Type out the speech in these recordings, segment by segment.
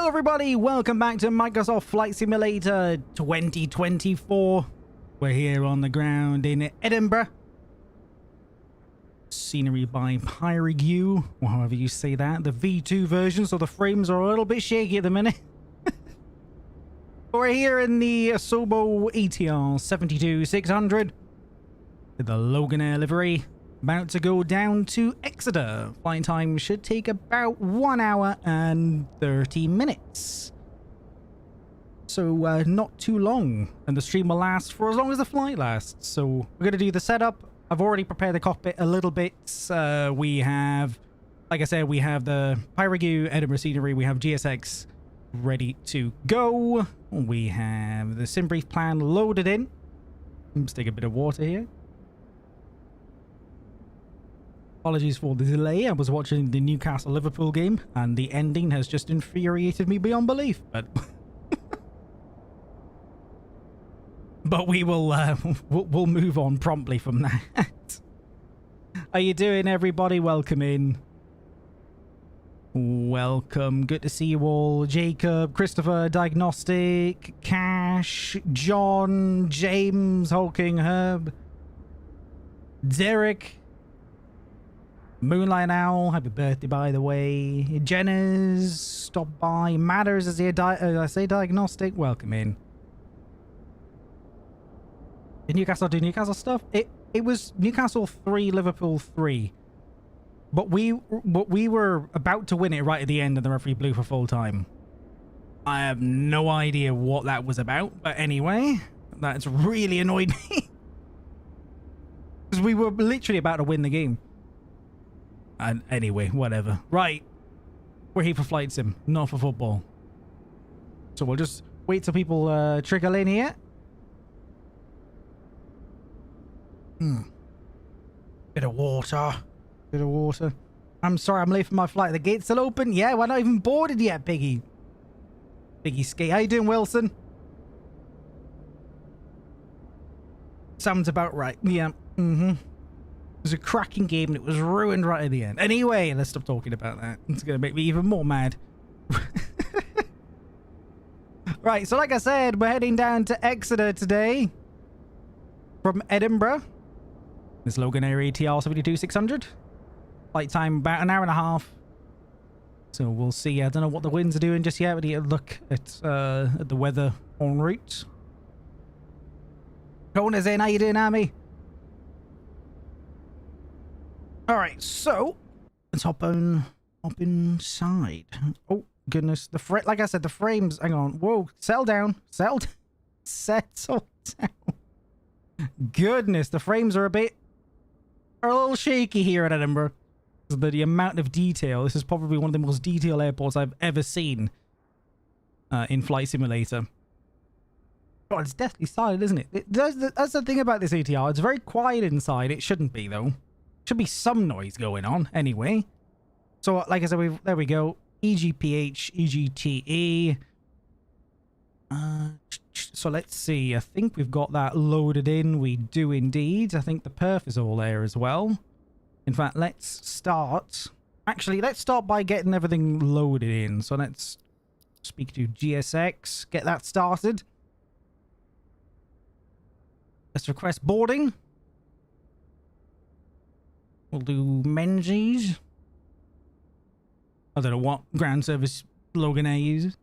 Hello everybody, welcome back to Microsoft Flight Simulator 2024. We're here on the ground in Edinburgh. Scenery by Pyrigue, or however you say that. The V2 version, so the frames are a little bit shaky at the minute. We're here in the Asobo ATR 72600 with the Loganair livery. About to go down to Exeter. Flight time should take about 1 hour and 30 minutes. So not too long. And the stream will last for as long as the flight lasts. So we're going to do the setup. I've already prepared the cockpit a little bit. We have, like I said, we have the Pyrigue Edinburgh scenery. We have GSX ready to go. We have the sim brief plan loaded in. Let's take a bit of water here. Apologies for the delay. I was watching the Newcastle-Liverpool game, and the ending has just infuriated me beyond belief. But but we will we'll move on promptly from that. How you doing, everybody? Welcome in. Welcome. Good to see you all. Jacob, Christopher, Diagnostic, Cash, John, James, Hulking, Herb, Derek, Moonlight Owl, happy birthday by the way. Jenna's stopped by. Matters is here. I say Diagnostic. Welcome in. Did Newcastle do Newcastle stuff? It was Newcastle 3, Liverpool 3. But we were about to win it right at the end, and the referee blew for full time. I have no idea what that was about, but anyway, that's really annoyed me. Because we were literally about to win the game. And anyway, whatever. Right. We're here for flight sim, not for football. So we'll just wait till people trickle in here. Bit of water. Bit of water. I'm sorry, I'm late for my flight. The gate's still open? Yeah, we're not even boarded yet, Piggy. Piggy Skate. How you doing, Wilson? Sounds about right. Yeah. It was a cracking game and it was ruined right at the end. Anyway, let's stop talking about that. It's going to make me even more mad. Right, so like I said, we're heading down to Exeter today from Edinburgh. This Loganair ATR 72600. Flight time about an hour and a half. So we'll see. I don't know what the winds are doing just yet. We need to look at the weather en route. Kona's in. How you doing, Amy? All right, so let's hop inside. Oh goodness, like I said, the frames. Hang on, whoa, settle down. Settle down. Goodness, the frames are a little shaky here at Edinburgh. The amount of detail. This is probably one of the most detailed airports I've ever seen in Flight Simulator. Oh, it's deathly silent, isn't it? That's the thing about this ATR. It's very quiet inside. It shouldn't be though. Should be some noise going on anyway. So like I said, there we go. EGPH, EGTE. So let's see. I think we've got that loaded in. We do indeed. I think the perf is all there as well. In fact, let's start. Actually, let's start by getting everything loaded in. So let's speak to GSX. Get that started. Let's request boarding. We'll do Menzies. I don't know what ground service Loganair uses.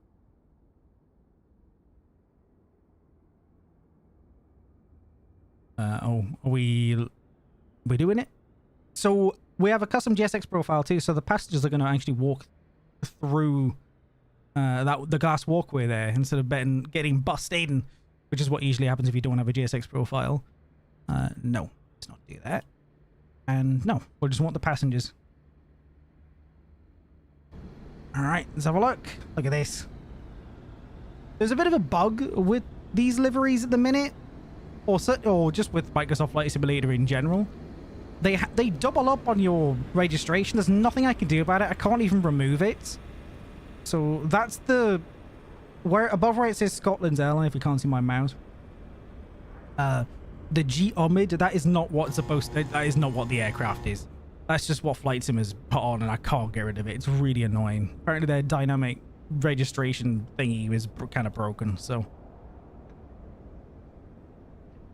Oh, are we doing it? So we have a custom GSX profile too, so the passengers are going to actually walk through the glass walkway there instead of getting bussed in, which is what usually happens if you don't have a GSX profile. No, let's not do that. And no, we'll just want the passengers. Alright, let's have a look. Look at this. There's a bit of a bug with these liveries at the minute. Or just with Microsoft Flight Simulator in general. They double up on your registration. There's nothing I can do about it. I can't even remove it. So that's above where it says Scotland's airline, if you can't see my mouse. The G Omid, that is not what's supposed to, that is not what the aircraft is. That's just what Flight Sim has put on, and I can't get rid of it. It's really annoying. Apparently their dynamic registration thingy was kind of broken, so.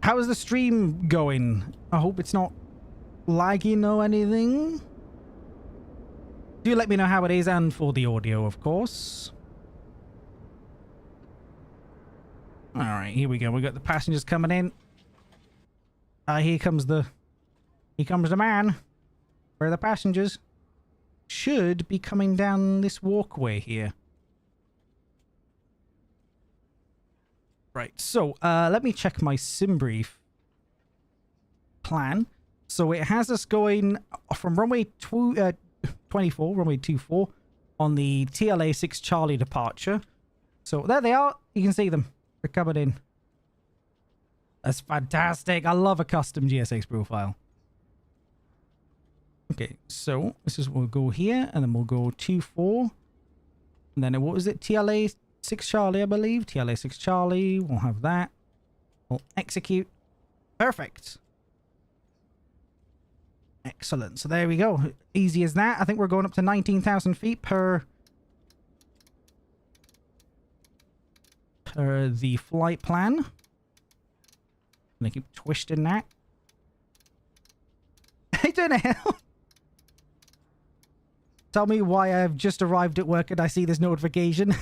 How is the stream going? I hope it's not lagging or anything. Do let me know how it is, and for the audio, of course. All right, here we go. We got the passengers coming in. Here comes the man. Where are the passengers? Should be coming down this walkway here. Right, so let me check my sim brief plan. So it has us going from runway 24, runway 24, on the TLA 6 Charlie departure. So there they are. You can see them. They're coming in. That's fantastic. I love a custom GSX profile. Okay, so this is, we'll go here, and then we'll go 24. And then what was it? TLA 6 Charlie, I believe. TLA 6 Charlie. We'll have that. We'll execute. Perfect. Excellent. So there we go. Easy as that. I think we're going up to 19,000 feet per the flight plan. And I keep twisting that. I don't know. Tell me why I've just arrived at work and I see this notification.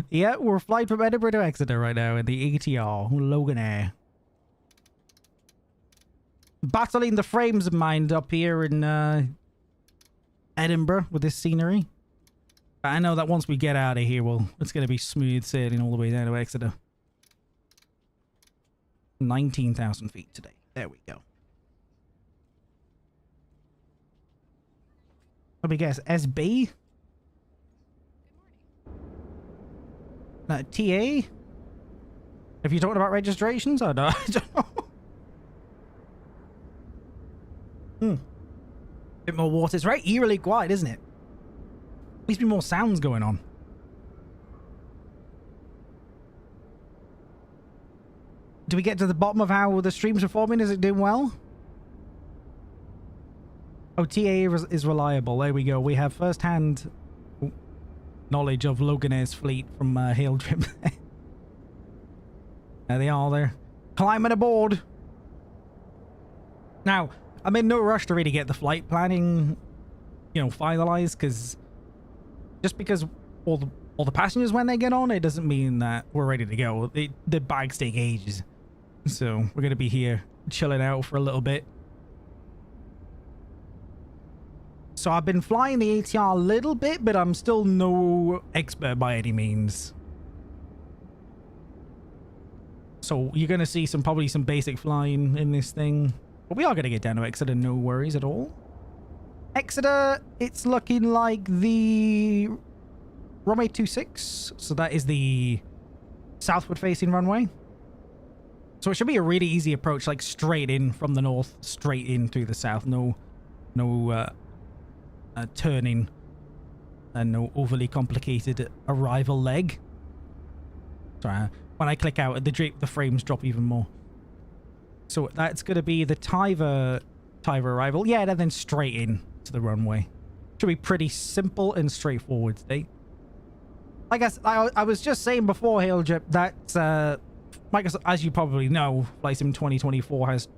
Yeah, we're flying from Edinburgh to Exeter right now in the ATR Loganair. Battling the frames of mind up here in Edinburgh with this scenery. But I know that once we get out of here, it's going to be smooth sailing all the way down to Exeter. 19,000 feet today. There we go. Let me guess. SB? TA? Have you talked about registrations? I don't know. Bit more water. It's very eerily quiet, isn't it? Needs to be more sounds going on. Do we get to the bottom of how the stream's performing? Is it doing well? Oh, TA is reliable. There we go. We have first-hand knowledge of Loganair's fleet from Hail Drip. There they are. They're climbing aboard. Now, I'm in no rush to really get the flight planning, finalized, because just because all the passengers, when they get on, it doesn't mean that we're ready to go. The bags take ages. So we're going to be here chilling out for a little bit. So I've been flying the ATR a little bit, but I'm still no expert by any means. So you're going to see probably some basic flying in this thing. But we are going to get down to Exeter, no worries at all. Exeter, it's looking like the runway 26. So that is the southward facing runway. So it should be a really easy approach, like straight in from the north, straight in through the south. No turning and no overly complicated arrival leg. Sorry, when I click out, the frames drop even more. So that's going to be the Tiver arrival. Yeah, and then straight in to the runway. Should be pretty simple and straightforward today. I guess I was just saying before, Hail Drip, that Microsoft, as you probably know, Flight Sim 2024 has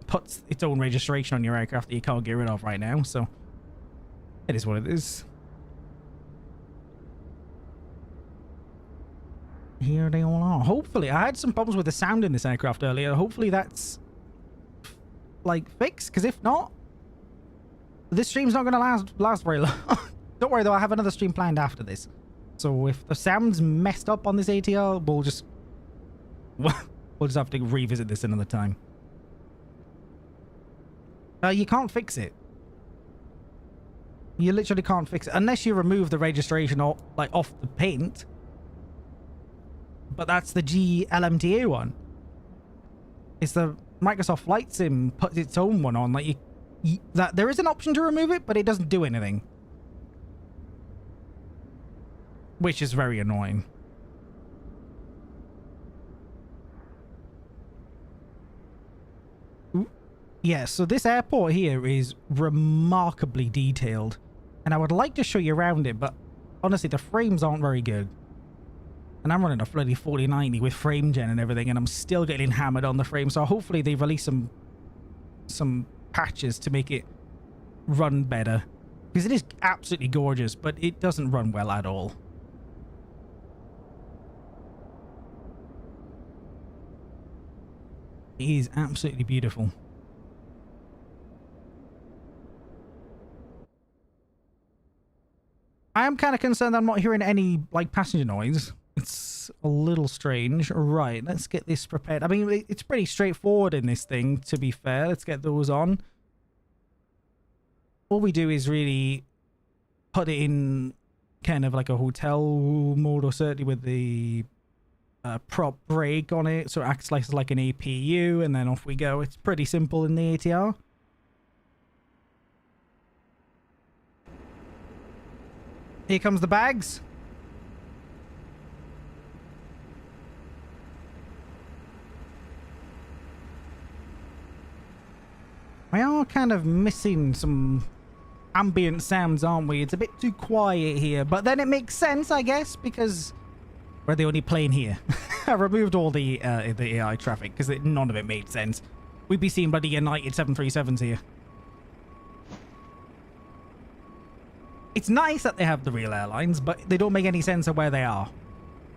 put its own registration on your aircraft that you can't get rid of right now, so it is what it is. Here they all are. Hopefully, I had some problems with the sound in this aircraft earlier. Hopefully that's fixed, because if not, this stream's not going to last very long. Don't worry though, I have another stream planned after this. So if the sound's messed up on this ATR, we'll just have to revisit this another time. You can't fix it. You literally can't fix it unless you remove the registration off the paint. But that's the GLMTA one. It's the Microsoft Flight Sim puts its own one on. That there is an option to remove it, but it doesn't do anything, which is very annoying. Yeah, so this airport here is remarkably detailed. And I would like to show you around it, but honestly, the frames aren't very good. And I'm running a bloody 4090 with frame gen and everything, and I'm still getting hammered on the frame. So hopefully they release some patches to make it run better. Because it is absolutely gorgeous, but it doesn't run well at all. It is absolutely beautiful. I am kind of concerned I'm not hearing any, like, passenger noise. It's a little strange. Right, let's get this prepared. I mean, it's pretty straightforward in this thing, to be fair. Let's get those on. All we do is really put it in kind of like a hotel mode, or certainly with the prop brake on it, so it acts like an APU, and then off we go. It's pretty simple in the ATR. Here comes the bags. We are kind of missing some ambient sounds, aren't we? It's a bit too quiet here, but then it makes sense, I guess, because we're the only plane here. I removed all the AI traffic because none of it made sense. We'd be seeing bloody United 737s here. It's nice that they have the real airlines, but they don't make any sense of where they are.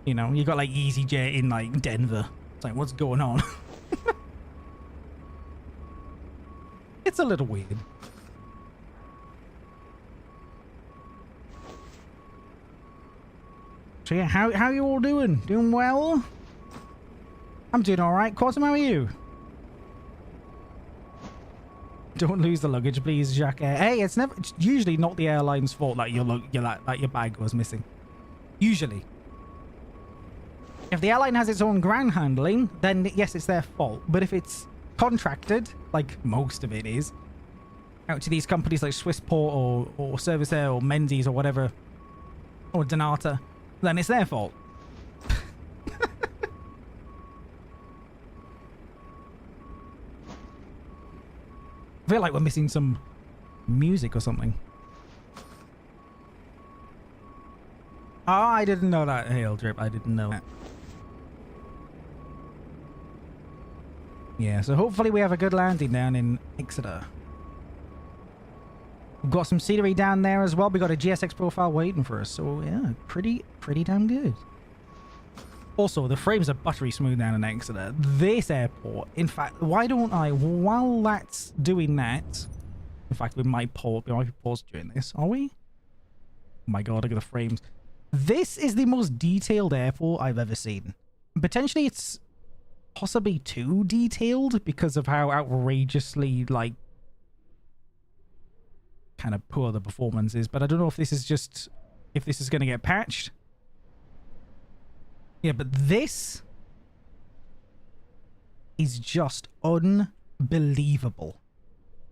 You know, you got like EasyJet in like Denver. It's like, what's going on? It's a little weird. So yeah, how you all doing? Doing well? I'm doing all right. Quantum, how are you? Don't lose the luggage, please, Jacque. Hey, it's usually not the airline's fault that your bag was missing. Usually. If the airline has its own ground handling, then yes, it's their fault. But if it's contracted, like most of it is, out to these companies like Swissport or Service Air or Menzies or whatever, or Donata, then it's their fault. I feel like we're missing some music or something. Oh, I didn't know that. Hail drip, I didn't know that. Yeah, so hopefully we have a good landing down in Exeter. We've got some scenery down there as well. We got a GSX profile waiting for us, so yeah, pretty damn good. Also, the frames are buttery smooth down in Exeter. This airport, in fact, why don't I, while that's doing that, in fact, we might be paused during this, are we? Oh my god, look at the frames. This is the most detailed airport I've ever seen. Potentially it's possibly too detailed because of how outrageously, like, kind of poor the performance is, but I don't know if this is going to get patched. Yeah, but this is just unbelievable.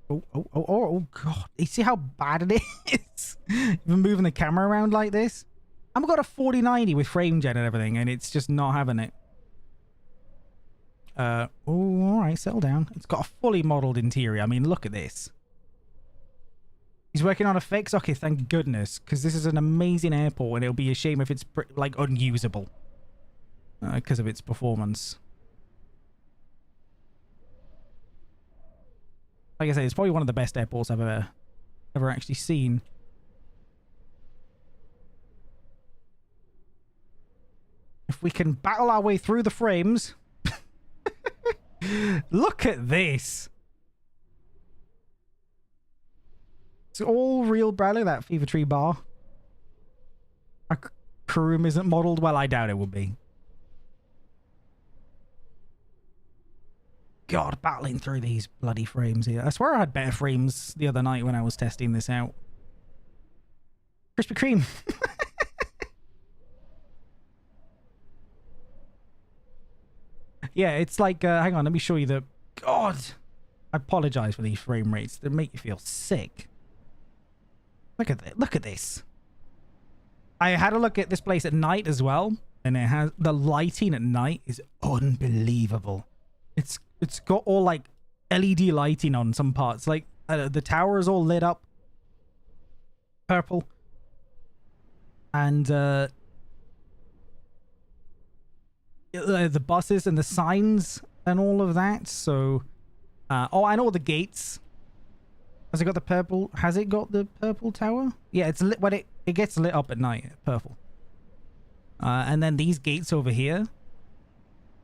Oh, God. You see how bad it is? Even moving the camera around like this? I've got a 4090 with frame gen and everything, and it's just not having it. Oh, alright, settle down. It's got a fully modeled interior. I mean, look at this. He's working on a fix? Okay, thank goodness, because this is an amazing airport, and it'll be a shame if it's, like, unusable. Because of its performance. Like I say, it's probably one of the best airports I've ever actually seen. If we can battle our way through the frames. Look at this. It's all real, Bradley, that Fever Tree bar. Our crew room isn't modeled. Well, I doubt it would be. God, battling through these bloody frames here. I swear I had better frames the other night when I was testing this out. Krispy Kreme. Yeah, it's like, hang on, let me show you the... God! I apologize for these frame rates. They make you feel sick. Look at this. I had a look at this place at night as well, and it has... The lighting at night is unbelievable. It's got all, like, LED lighting on some parts. Like, the tower is all lit up. purple. And the buses and the signs and all of that. So, oh, and all the gates. Has it got the purple? Has it got the purple tower? Yeah, it's lit when it gets lit up at night. Purple. And then these gates over here,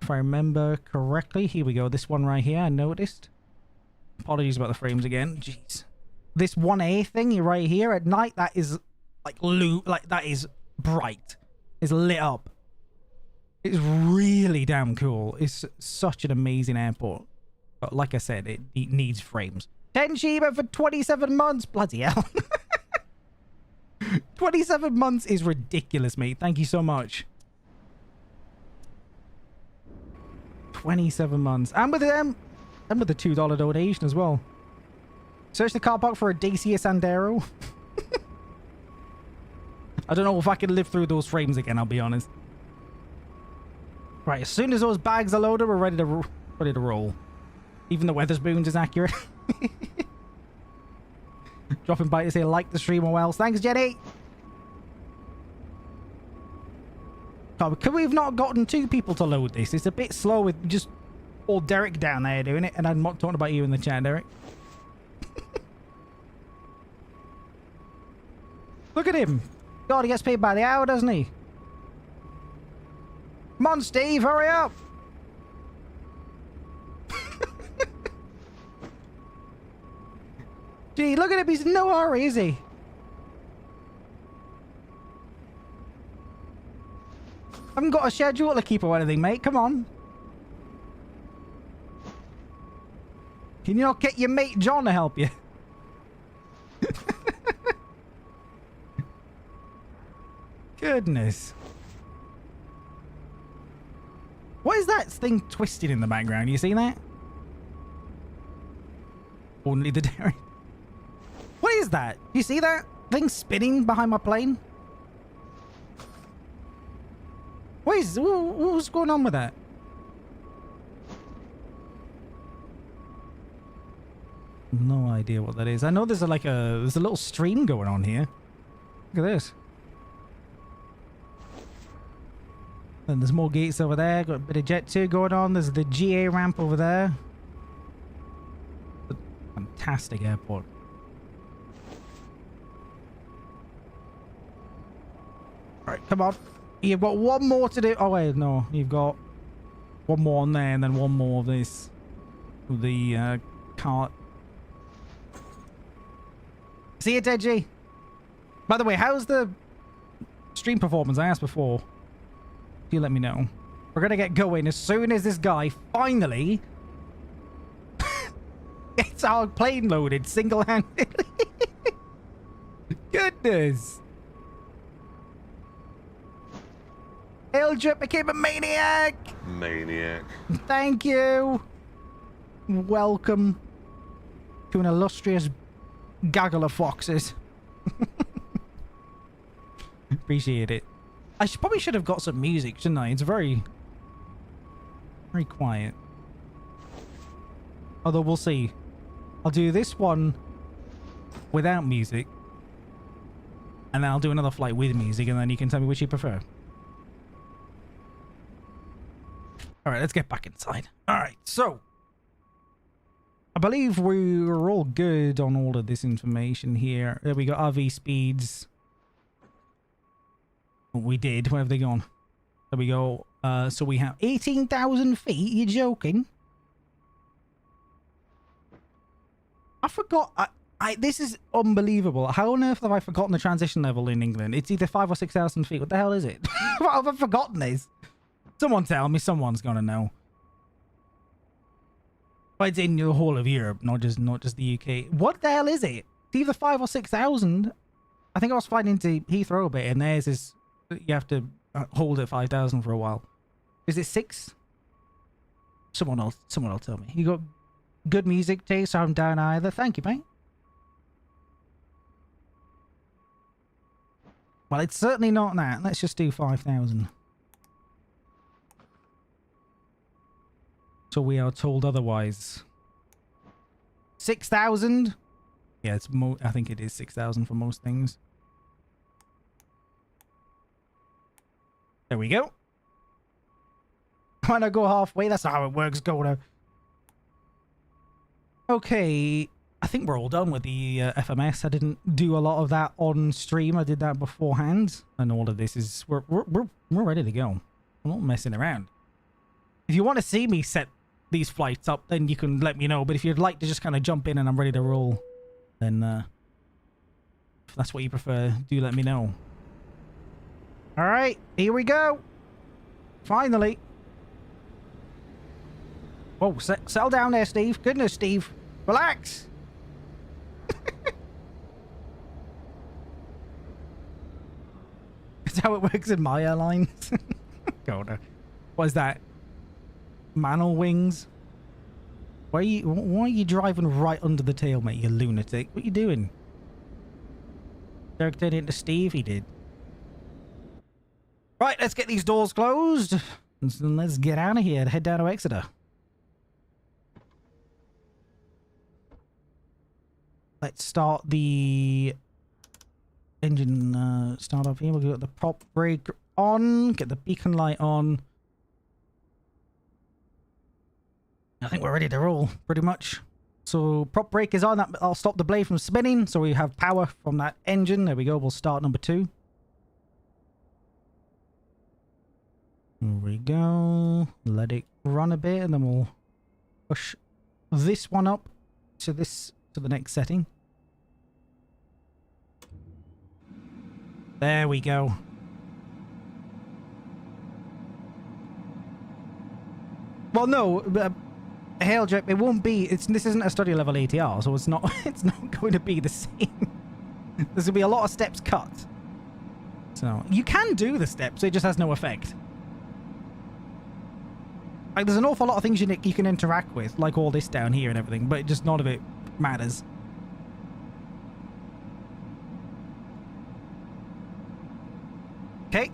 if I remember correctly, here we go. This one right here, I noticed. Apologies about the frames again. Jeez. This 1A thing right here at night, that is like that is bright. It's lit up. It's really damn cool. It's such an amazing airport. But like I said, it needs frames. 10 Shiba for 27 months. Bloody hell. 27 months is ridiculous, mate. Thank you so much. 27 months. And with them, and with the $2 donation as well. Search the car park for a Dacia Sandero. I don't know if I can live through those frames again, I'll be honest. Right, as soon as those bags are loaded, we're ready to roll. Even the Weatherspoons is accurate. Dropping by to say like the stream or Wells. Thanks, Jenny. God, could we have not gotten 2 people to load this? It's a bit slow with just old Derek down there doing it, and I'm not talking about you in the chat, Derek. Look at him. God, he gets paid by the hour, doesn't he? Come on, Steve, hurry up. Gee, look at him. He's in no hurry, is he? I haven't got a schedule to keep or anything, mate. Come on. Can you not get your mate John to help you? Goodness. What is that thing twisted in the background? You see that? Only the dairy. What is that? You see that thing spinning behind my plane? What's going on with that? No idea what that is. I know there's a little stream going on here. Look at this. And there's more gates over there. Got a bit of Jet 2 going on. There's the GA ramp over there. A fantastic airport. Alright, come on. You've got one more to do. Oh, wait, no. You've got one more on there and then one more of this. The cart. See you, Deji. By the way, how's the stream performance? I asked before. You let me know. We're gonna get going as soon as this guy finally gets our plane loaded single-handedly. Goodness. Eldrip became a maniac. Maniac. Thank you. Welcome to an illustrious gaggle of foxes. Appreciate it. I probably should have got some music, shouldn't I? It's very quiet. Although we'll see. I'll do this one without music. And then I'll do another flight with music, and then you can tell me which you prefer. Alright, let's get back inside. Alright, so I believe we're all good on all of this information here. There we go, RV speeds. We did. Where have they gone? There we go. So we have 18,000 feet. You're joking? I forgot. This is unbelievable. How on earth have I forgotten the transition level in England? It's either 5,000 or 6,000 feet. What the hell is it? What have I forgotten this? Someone tell me. Someone's gonna know. But it's in the whole of Europe, not just the UK. What the hell is it? It's either 5,000 or 6,000. I think I was flying into Heathrow a bit, and theirs is you have to hold at 5,000 for a while. Is it 6? Someone else tell me. You got good music taste, so I'm down either. Thank you, mate. Well, it's certainly not that. Let's just do 5,000. So we are told otherwise. 6,000? Yeah, I think it is 6,000 for most things. There we go. When I go halfway, that's not how it works, Godo. Okay, I think we're all done with the FMS. I didn't do a lot of that on stream. I did that beforehand, and all of this is we're ready to go. I'm not messing around. If you want to see me set these flights up, then you can let me know. But if you'd like to just kind of jump in and I'm ready to roll, then if that's what you prefer, do let me know. All right, here we go. Finally. Whoa, settle down there, Steve. Goodness, Steve. Relax. That's how it works in my airlines. God, what is that? Mantle wings? Why are you driving right under the tail, mate, you lunatic? What are you doing? Derek turned into Steve? He did. Right, let's get these doors closed. And let's get out of here and head down to Exeter. Let's start the engine start up here. We'll get the prop brake on, get the beacon light on. I think we're ready to roll, pretty much. So prop brake is on. I'll stop the blade from spinning, so we have power from that engine. There we go. We'll start number 2. Here we go. Let it run a bit, and then we'll push this one up to the next setting. There we go. Well, no, Hail Jacque, it won't be. This isn't a study level ATR, so it's not. It's not going to be the same. There's gonna be a lot of steps cut. So you can do the steps. It just has no effect. Like, there's an awful lot of things you can interact with, like all this down here and everything, but just none of it matters. Okay.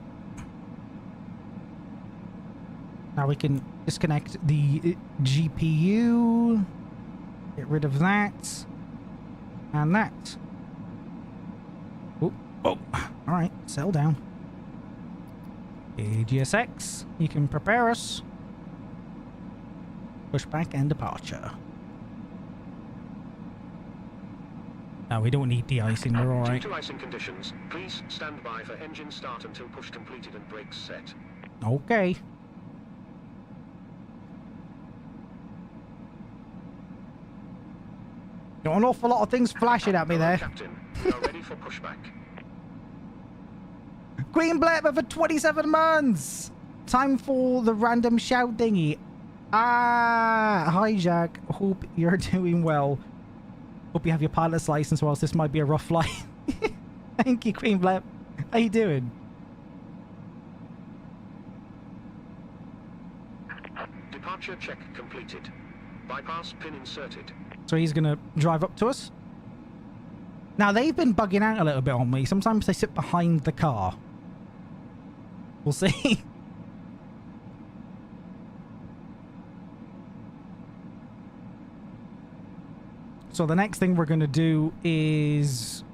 Now we can disconnect the GPU. Get rid of that. And that. Oh, oh. Alright, settle down. AGSX, you can prepare us. Pushback and departure. No, we don't need de-icing, we're alright. Due to icing conditions, please stand by for engine start until push completed and brakes set. Okay. Got an awful lot of things flashing at me there. Captain, we are ready for pushback. Queen Blabber for 27 months! Time for the random shout thingy. Ah, hi Jacque. Hope you're doing well. Hope you have your pilot's license, or else this might be a rough flight. Thank you, Queen Blab. How you doing? Departure check completed. Bypass pin inserted. So he's gonna drive up to us. Now they've been bugging out a little bit on me. Sometimes they sit behind the car. We'll see. So the next thing we're going to do is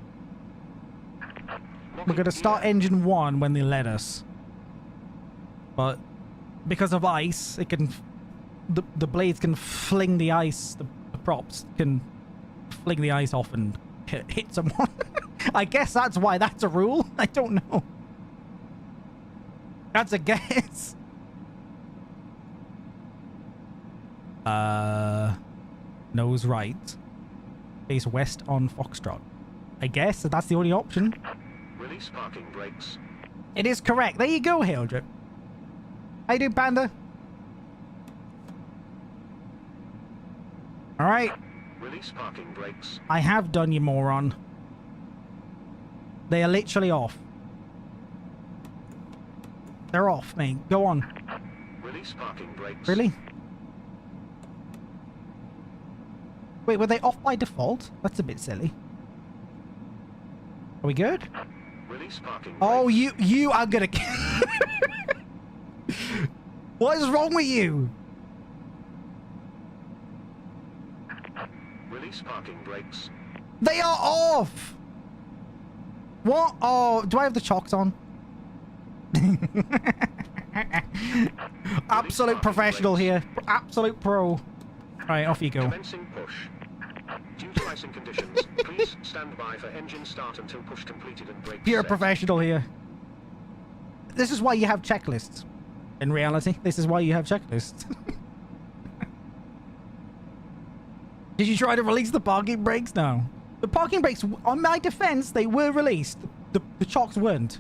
we're going to start engine 1 when they let us. But because of ice, it can the blades can fling the ice, the props can fling the ice off and hit someone. I guess that's why that's a rule. I don't know. That's a guess. Nose right. Face west on Foxtrot. I guess that's the only option. Release parking brakes. It is correct. There you go, Haildrip. How you doing, Panda? Alright. Release parking brakes. I have done, you moron. They are literally off. They're off, mate. Go on. Release parking brakes. Really? Wait, were they off by default? That's a bit silly. Are we good? Release parking brakes. Oh, you are gonna... What is wrong with you? Release parking brakes. They are off! What? Oh, do I have the chocks on? Absolute professional here. Absolute pro. Right, off you go. Commencing push. Due to icing conditions, please stand by for engine start until push completed and brakes You're a set. professional here. This is why you have checklists. In reality, this is why you have checklists. Did you try to release the parking brakes? No. The parking brakes, on my defense, they were released. The chocks weren't.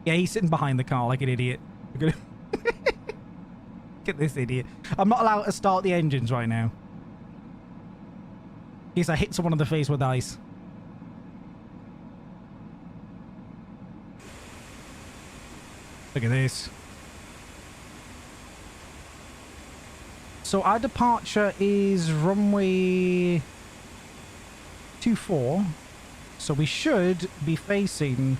Yeah, he's sitting behind the car like an idiot. Look at this idiot. I'm not allowed to start the engines right now. In case I hit someone in the face with ice. Look at this. So our departure is runway 24. So we should be facing...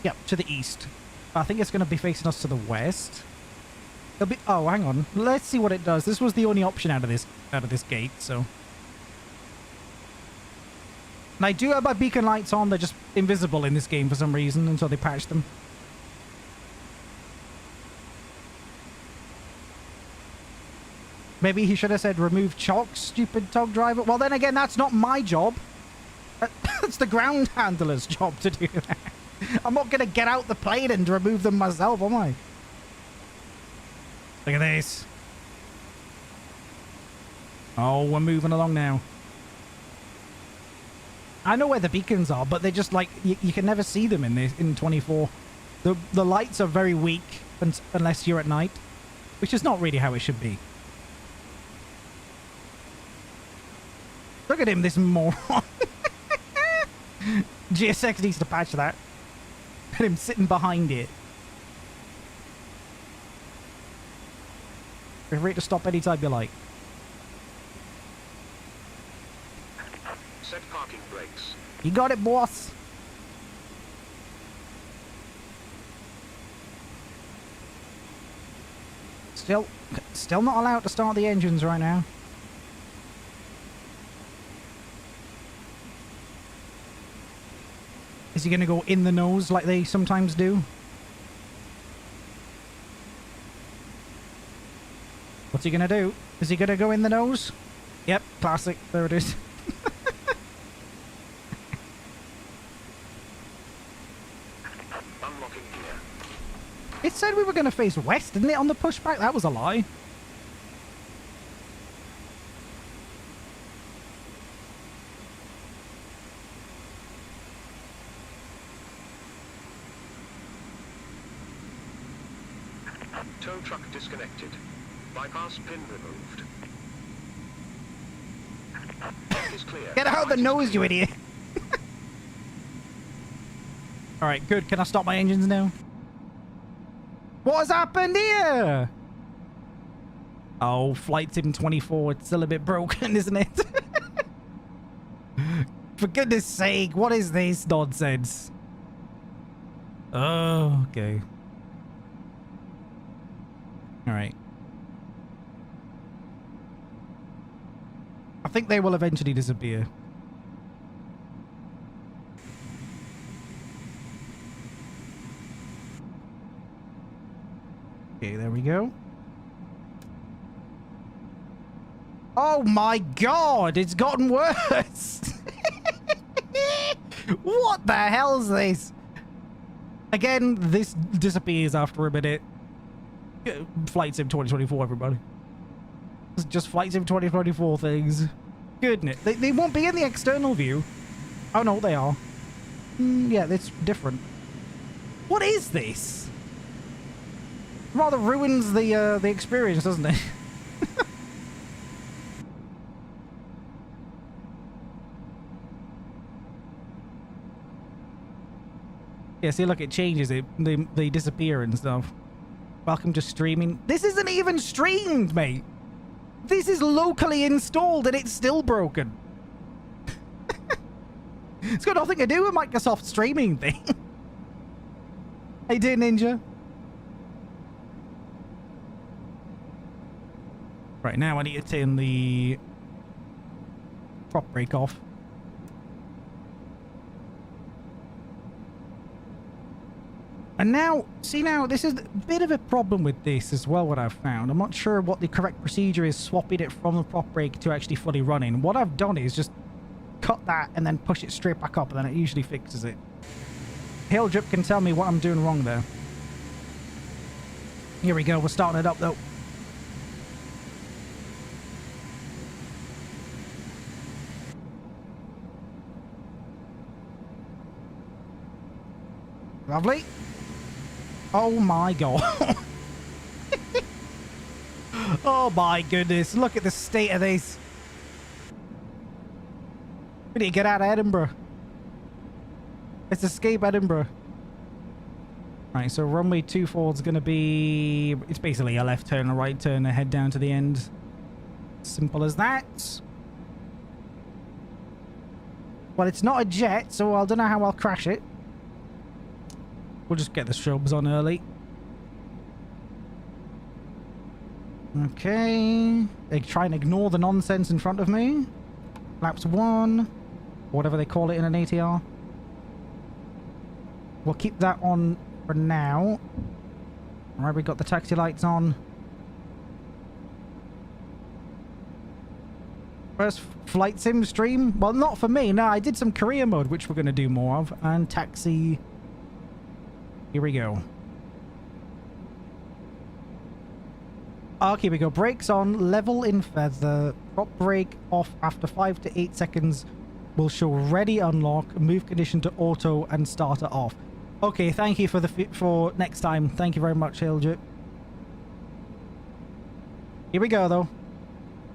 Yep, to the east. I think it's going to be facing us to the west. It'll be... Oh, hang on. Let's see what it does. This was the only option out of this gate, so... And I do have my beacon lights on. They're just invisible in this game for some reason until they patch them. Maybe he should have said remove chocks, stupid tug driver. Well, then again, that's not my job. That's the ground handler's job to do that. I'm not going to get out the plane and remove them myself, am I? Look at this. Oh, we're moving along now. I know where the beacons are, but they're just like, you can never see them in 24. The lights are very weak unless you're at night, which is not really how it should be. Look at him, this moron. GSX needs to patch that. Put him sitting behind it. Feel free to stop anytime you like. Set parking brakes. You got it, boss. Still not allowed to start the engines right now. Is he going to go in the nose like they sometimes do? What's he going to do? Is he going to go in the nose? Yep, classic. There it is. Unlocking gear. It said we were going to face west, didn't it, on the pushback? That was a lie. Tow truck disconnected. Bypass pin removed. Is clear. Get out the nose, you idiot. Alright, good. Can I stop my engines now? What has happened here? Oh, Flight Sim 24. It's still a bit broken, isn't it? For goodness sake, what is this nonsense? Oh, okay. Alright. I think they will eventually disappear. Okay, there we go. Oh my god, it's gotten worse! What the hell is this? Again, this disappears after a minute. Flight Sim 2024, everybody. It's just Flight Sim 2024 things. Goodness. They won't be in the external view. Oh no, they are. Yeah, it's different. What is this? Rather ruins the experience, doesn't it? Yeah, see, look, it changes it. They disappear and stuff. Welcome to streaming. This isn't even streamed, mate. This is locally installed and it's still broken. It's got nothing to do with Microsoft streaming thing. Hey, dear Ninja. Right, now I need to turn the prop brake off. And now, see now, this is a bit of a problem with this as well, what I've found. I'm not sure what the correct procedure is, swapping it from the prop brake to actually fully running. What I've done is just cut that and then push it straight back up, and then it usually fixes it. Hail Drip can tell me what I'm doing wrong there. Here we go, we're starting it up though. Lovely. Oh my god. Oh my goodness. Look at the state of this. We need to get out of Edinburgh. Let's escape Edinburgh. Right, so runway 24 is going to be... It's basically a left turn, a right turn, a head down to the end. Simple as that. Well, it's not a jet, so I don't know how I'll crash it. We'll just get the strobes on early. Okay. They try and ignore the nonsense in front of me. Laps 1. Whatever they call it in an ATR. We'll keep that on for now. Alright, we got the taxi lights on. First flight sim stream? Well, not for me. No, I did some career mode, which we're going to do more of. And taxi... Here we go. Okay, we go. Brakes on, level in feather, prop brake off after 5 to 8 seconds. Will show ready unlock, move condition to auto, and starter off. Okay, thank you for next time. Thank you very much, Hildrip. Here we go, though.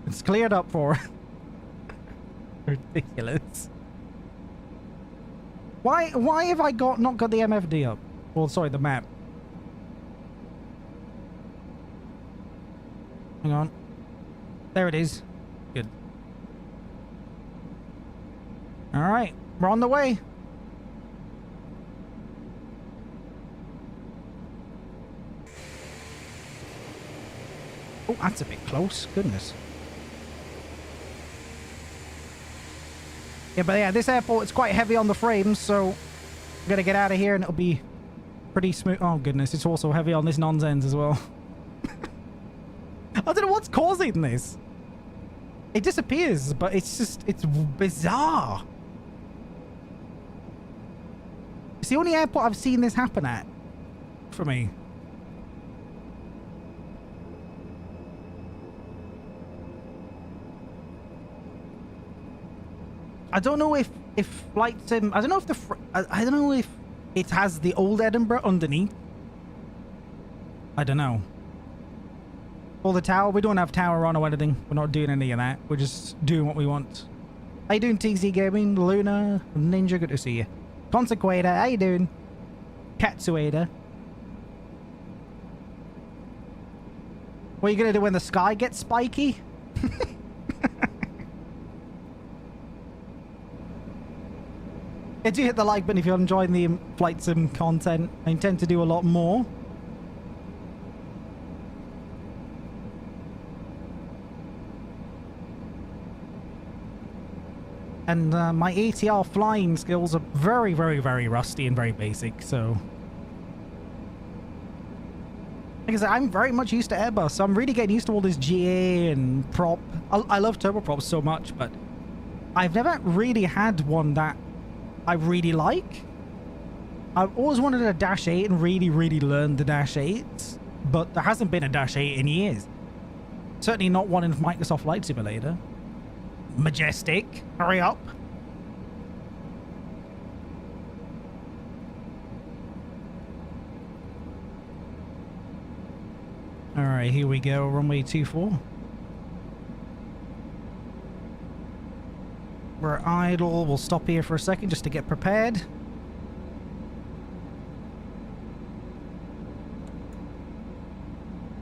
It's cleared up for. Ridiculous. Why have I not got the MFD up? Well, sorry, the map. Hang on. There it is. Good. Alright, we're on the way. Oh, that's a bit close. Goodness. Yeah, but yeah, this airport is quite heavy on the frames, so I'm gonna get out of here and it'll be pretty smooth. Oh goodness, it's also heavy on this nonsense as well. I don't know what's causing this. It disappears, but it's just, it's bizarre. It's the only airport I've seen this happen at, for me. I don't know if flight sim, I don't know if I don't know if it has the old Edinburgh underneath. I don't know. Or the tower. We don't have tower on or anything. We're not doing any of that. We're just doing what we want. How you doing, TC Gaming? Luna, Ninja, good to see you. Consequator, how you doing? Katsuada. What are you going to do when the sky gets spiky? Yeah, do hit the like button if you're enjoying the flight sim content. I intend to do a lot more. And my ATR flying skills are very, very, very rusty and very basic, so... Like I said, I'm very much used to Airbus, so I'm really getting used to all this GA and prop. I love turboprops so much, but I've never really had one that I really like. I've always wanted a Dash 8 and really, really learned the Dash 8, but there hasn't been a Dash 8 in years. Certainly not one in Microsoft Flight Simulator. Majestic, hurry up. Alright, here we go, runway 24. We're idle, we'll stop here for a second just to get prepared.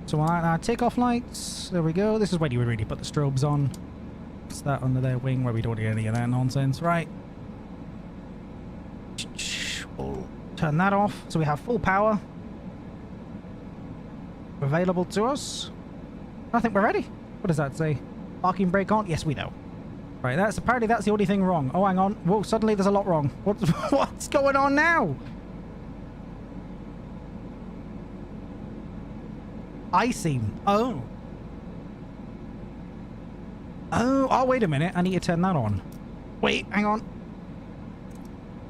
So on our takeoff lights, there we go. This is when you would really put the strobes on. What's that under their wing where we don't need any of that nonsense, right? We'll turn that off so we have full power available to us. I think we're ready. What does that say? Parking brake on? Yes, we know. Right, apparently that's the only thing wrong. Oh, hang on. Whoa, suddenly there's a lot wrong. What's going on now? Icing. Oh. Oh, wait a minute. I need to turn that on. Wait, hang on.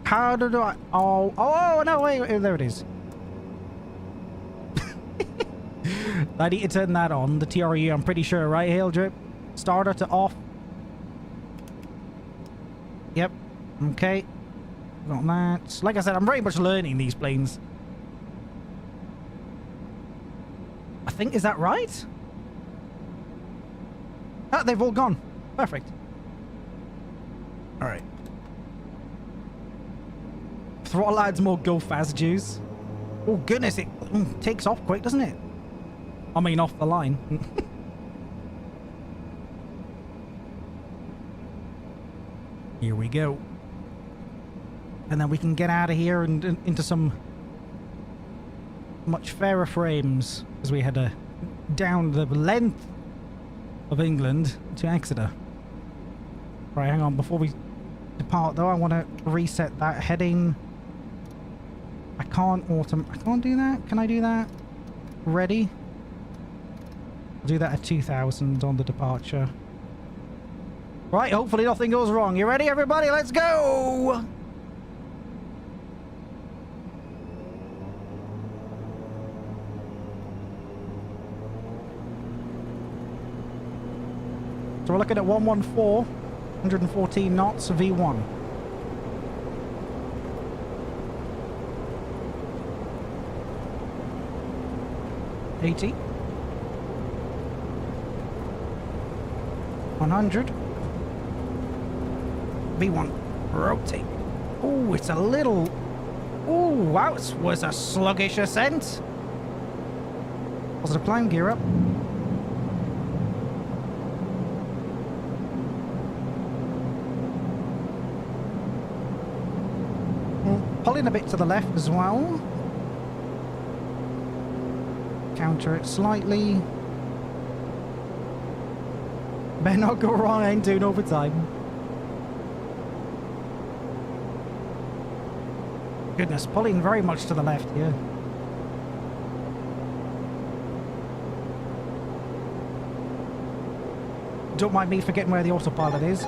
How do I... Oh, no, wait. There it is. I need to turn that on. The TRU, I'm pretty sure, right, Hail Drip? Starter to off. Yep. Okay. Got that. Like I said, I'm very much learning these planes. I think, is that right? Ah, they've all gone. Perfect. Alright. Throttle adds more go fast juice. Oh goodness, it takes off quick, doesn't it? I mean, off the line. Here we go. And then we can get out of here and into some much fairer frames as we head down the length of England to Exeter. Right, hang on. Before we depart, though, I want to reset that heading. I can't do that. Can I do that? Ready? I'll do that at 2000 on the departure. Right, hopefully nothing goes wrong. You ready, everybody? Let's go! So we're looking at 114, 114 knots, V1. $80. 100. V1. Rotate. Oh, it's a little... Oh, wow, it was a sluggish ascent. Positive climb, gear up. Pulling a bit to the left as well. Counter it slightly. Better not go wrong, I ain't doing overtime. Goodness, pulling very much to the left here. Don't mind me forgetting where the autopilot is.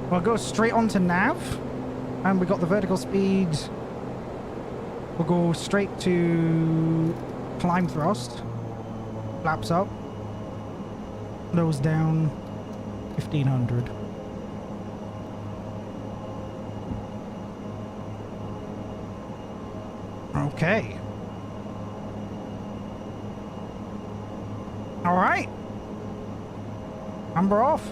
We'll go straight on to nav, and we got the vertical speed. We'll go straight to climb thrust. Flaps up. Nose down. 1500. Okay. All right. Amber off.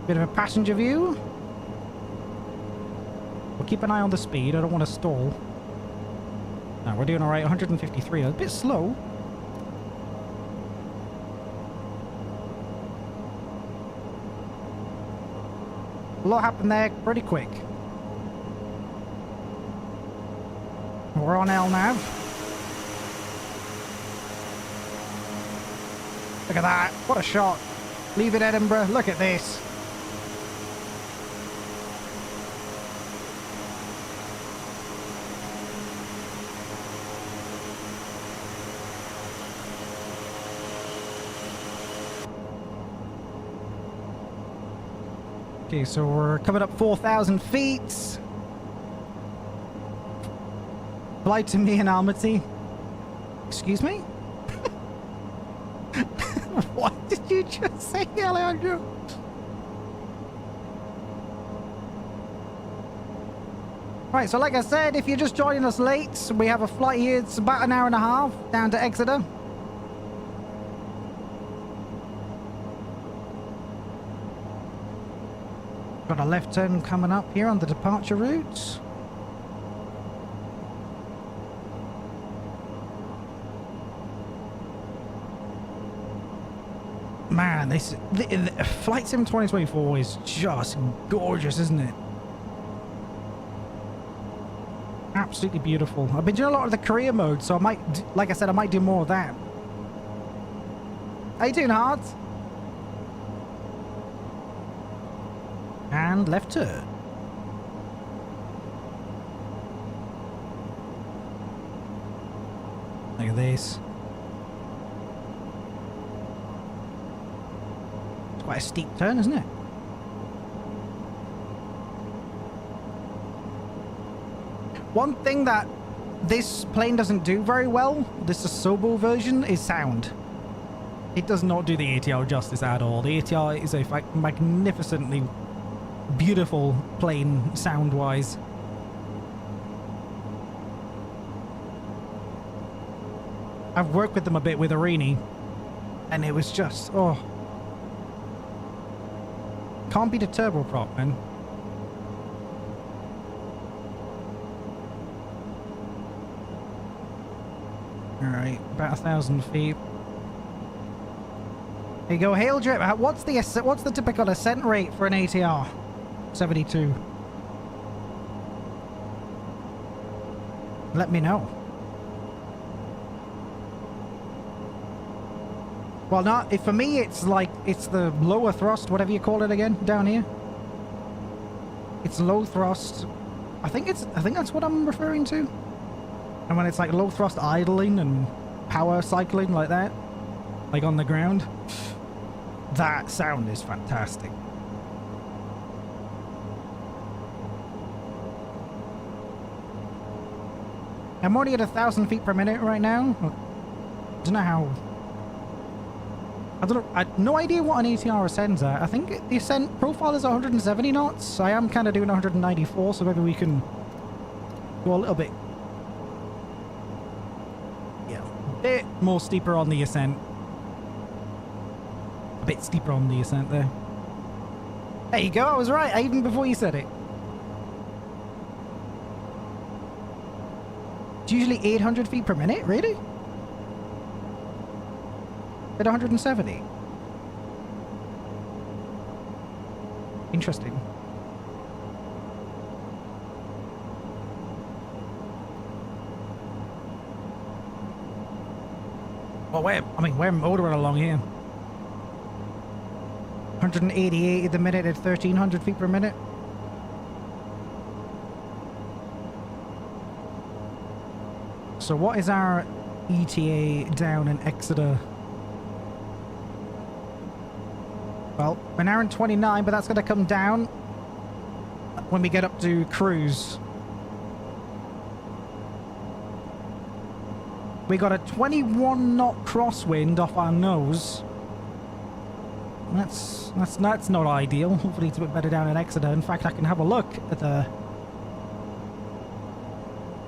Bit of a passenger view. We'll keep an eye on the speed. I don't want to stall. No, we're doing all right. 153. A bit slow. A lot happened there pretty quick. We're on LNAV. Look at that. What a shot. Leave it, Edinburgh. Look at this. Okay, so we're coming up 4,000 feet. Fly to me in Almaty. Excuse me? What did you just say, Alejandro? Right, so like I said, if you're just joining us late, we have a flight here. It's about an hour and a half down to Exeter. Got a left turn coming up here on the departure route. Man, this the Flight Sim 2024 is just gorgeous, isn't it? Absolutely beautiful. I've been doing a lot of the career mode, so I might, like I said, I might do more of that. How you doing, Hart? And left turn. Look at this. It's quite a steep turn, isn't it? One thing that this plane doesn't do very well, this Asobo version, is sound. It does not do the ATR justice at all. The ATR is a magnificently beautiful plane sound-wise. I've worked with them a bit with Arini, and it was just, oh. Can't beat a turboprop, man. Alright, about 1,000 feet. There you go, hail drip. What's the typical ascent rate for an ATR? 72. Let me know. Well, not if for me. It's like it's the lower thrust, whatever you call it again, down here. It's low thrust. I think that's what I'm referring to. And when it's like low thrust idling and power cycling like that, like on the ground, that sound is fantastic. I'm already at 1,000 feet per minute right now. I don't know how. I have no idea what an ATR ascends at. I think the ascent profile is 170 knots. I am kind of doing 194, so maybe we can go a little bit. Yeah, a bit more steeper on the ascent. A bit steeper on the ascent there. There you go, I was right, even before you said it. It's usually 800 feet per minute, really? At 170. Interesting. Well, we're motoring along here. 188 at the minute at 1,300 feet per minute. So what is our ETA down in Exeter? Well, we're now in 29, but that's going to come down when we get up to cruise. We got a 21 knot crosswind off our nose. That's not ideal. Hopefully it's a bit better down in Exeter. In fact, I can have a look at the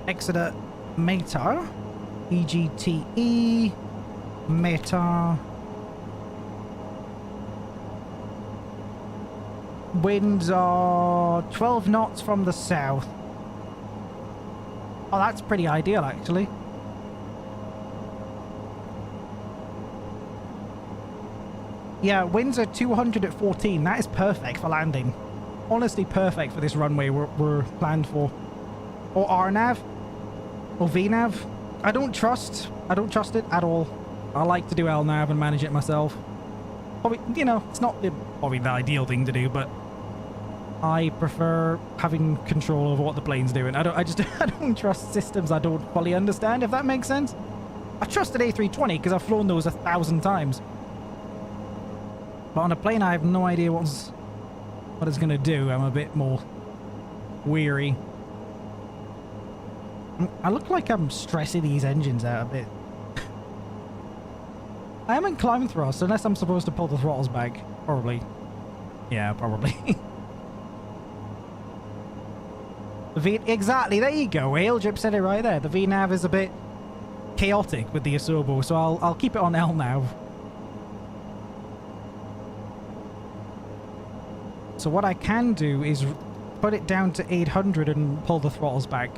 Exeter METAR. EGTE METAR. Winds are 12 knots from the south. Oh, that's pretty ideal, actually. Yeah, winds are 200 at 14. That is perfect for landing. Honestly, perfect for this runway we're planned for. Or RNAV. Or VNAV. I don't trust it at all. I like to do LNAV and manage it myself. Probably, you know, it's not probably the ideal thing to do, but I prefer having control over what the plane's doing. I don't trust systems I don't fully understand, if that makes sense. I trust an A320 because I've flown those 1,000 times. But on a plane, I have no idea what it's going to do. I'm a bit more weary. I look like I'm stressing these engines out a bit. I am in climb thrust, unless I'm supposed to pull the throttles back. Probably. Yeah, probably. Exactly, there you go. Aildrip said it right there. The VNAV is a bit chaotic with the Asobo, so I'll keep it on LNAV. So what I can do is put it down to 800 and pull the throttles back.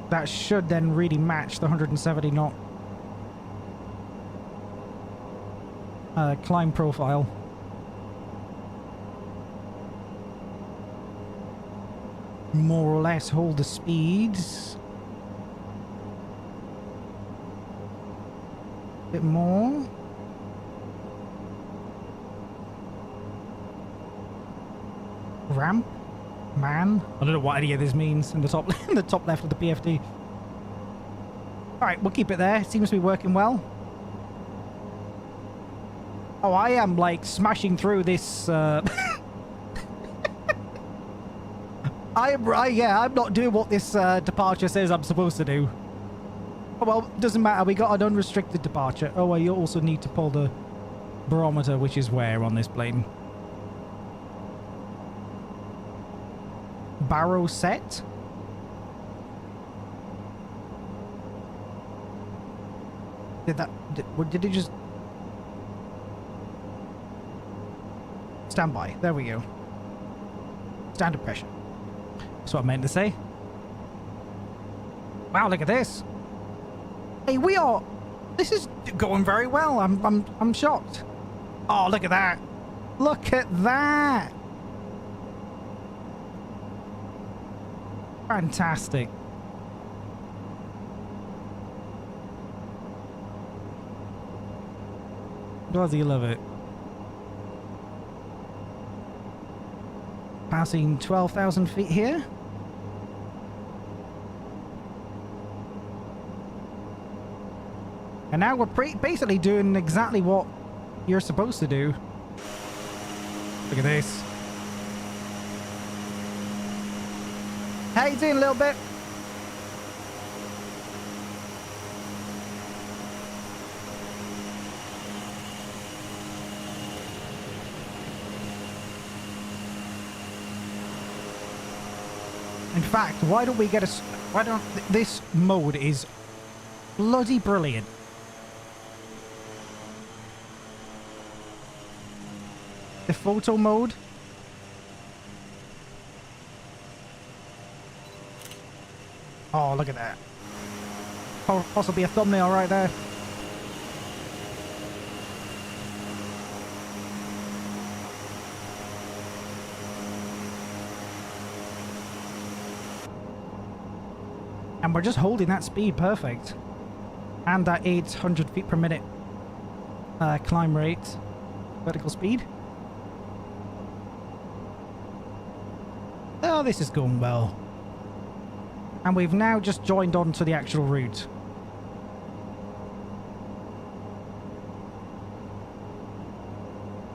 That should then really match the 170 knot climb profile. More or less hold the speeds. Bit more. Ramp. Man. I don't know what any of this means in the top in the top left of the PFD. Alright, we'll keep it there. It seems to be working well. Oh, I am like smashing through this I'm not doing what this departure says I'm supposed to do. Oh, well, doesn't matter. We got an unrestricted departure. Oh, well, you also need to pull the barometer, which is where on this plane? Barrow set? Did it just... Stand by. There we go. Standard pressure. That's what I meant to say. Wow, look at this. Hey, we are... This is going very well. I'm shocked. Oh, look at that. Look at that. Fantastic. Does he love it? Passing 12,000 feet here. And now we're basically doing exactly what you're supposed to do. Look at this. How you doing, little bit? In fact, why don't we get a... Why don't... This mode is bloody brilliant. The photo mode. Oh, look at that. Possibly a thumbnail right there. And we're just holding that speed perfect. And that 800 feet per minute climb rate. Vertical speed. Oh, this is going well. And we've now just joined on to the actual route.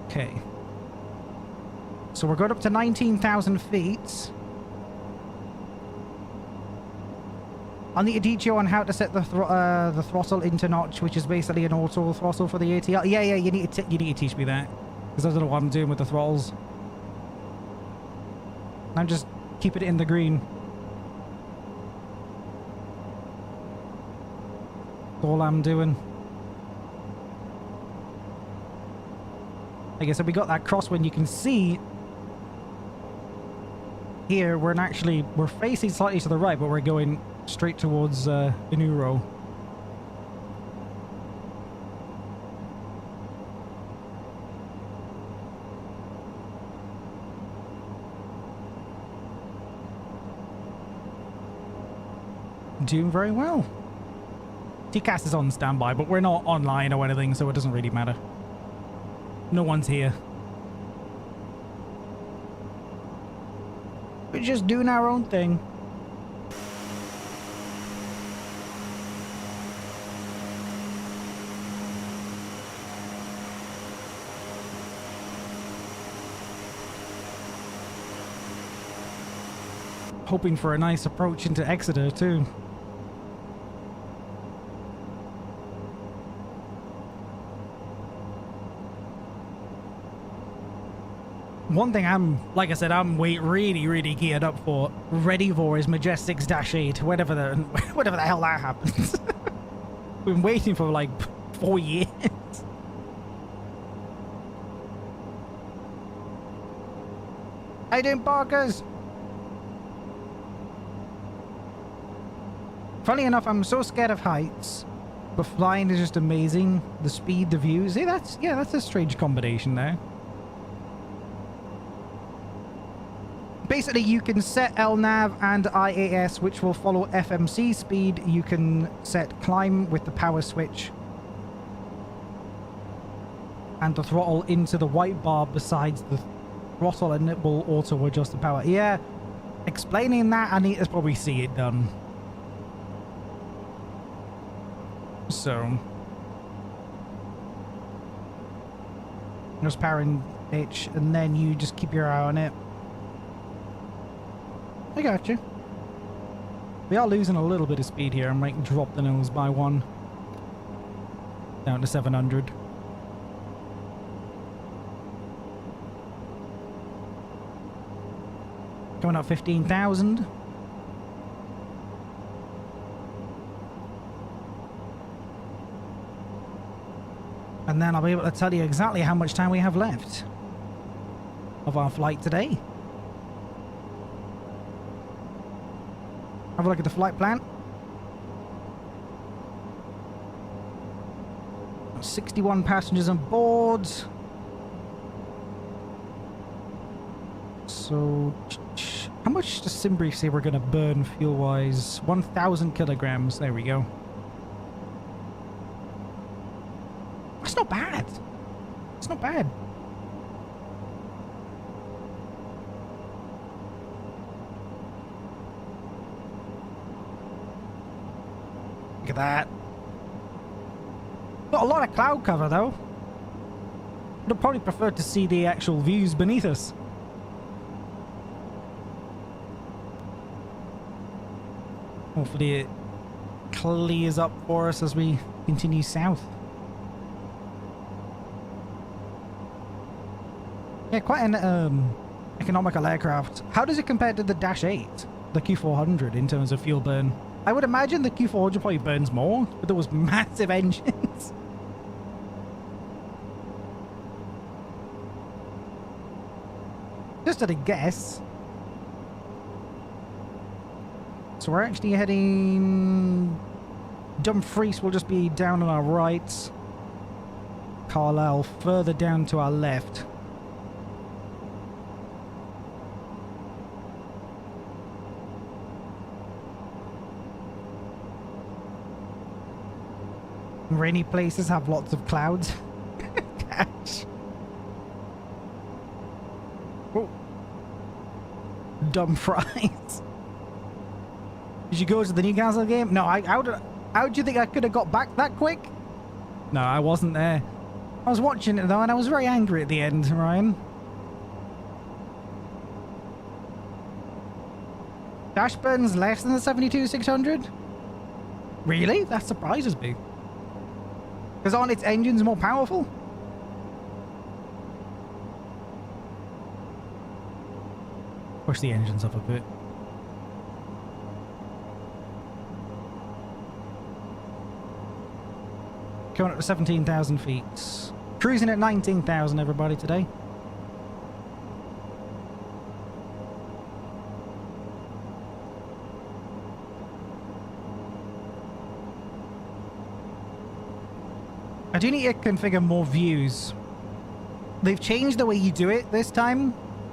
Okay. So we're going up to 19,000 feet. I'll need to teach you on how to set the throttle into notch, which is basically an auto throttle for the ATR. Yeah, you need to teach me that. Because I don't know what I'm doing with the throttles. I'm just keeping it in the green. That's all I'm doing. Like I said, we got that crosswind. You can see here we're facing slightly to the right, but we're going straight towards Inuro. Doing very well. TCAS is on standby, but we're not online or anything, so it doesn't really matter. No one's here. We're just doing our own thing. Hoping for a nice approach into Exeter too. One thing like I said, I'm really geared up for, ready for is Majestics -8, whatever the hell that happens. We've been waiting for like 4 years. How you doing, Barkers? Funny enough, I'm so scared of heights, but flying is just amazing. The speed, the views. Hey, that's a strange combination there. Basically, you can set LNAV and IAS, which will follow FMC speed. You can set climb with the power switch and the throttle into the white bar besides the throttle, and it will auto adjust the power. Yeah, Explaining that, I need to probably see it done. So, just powering H, and then you just keep your eye on it. I got you. We are losing a little bit of speed here. I might drop the nose by 1. Down to 700. Coming up 15,000. And then I'll be able to tell you exactly how much time we have left of our flight today. Have a look at the flight plan. 61 passengers on board. So, how much does SimBrief say we're going to burn fuel-wise? 1,000 kilograms. There we go. That's not bad. It's not bad. Look at that. Got a lot of cloud cover, though. I'd probably prefer to see the actual views beneath us. Hopefully it clears up for us as we continue south. Yeah, quite an economical aircraft. How does it compare to the Dash 8, the Q400, in terms of fuel burn? I would imagine the Q400 probably burns more, but those massive engines. Just at a guess. So we're actually heading... Dumfries will just be down on our right. Carlisle further down to our left. Rainy places have lots of clouds. Gosh. Oh. Dumfries. Did you go to the Newcastle game? No, how do you think I could have got back that quick? No, I wasn't there. I was watching it though, and I was very angry at the end, Ryan. Dash burns less than the 72-600? Really? That surprises me. Because aren't its engines more powerful? Push the engines up a bit. Going up to 17,000 feet. Cruising at 19,000, everybody, today. I do need to configure more views. They've changed the way you do it this time.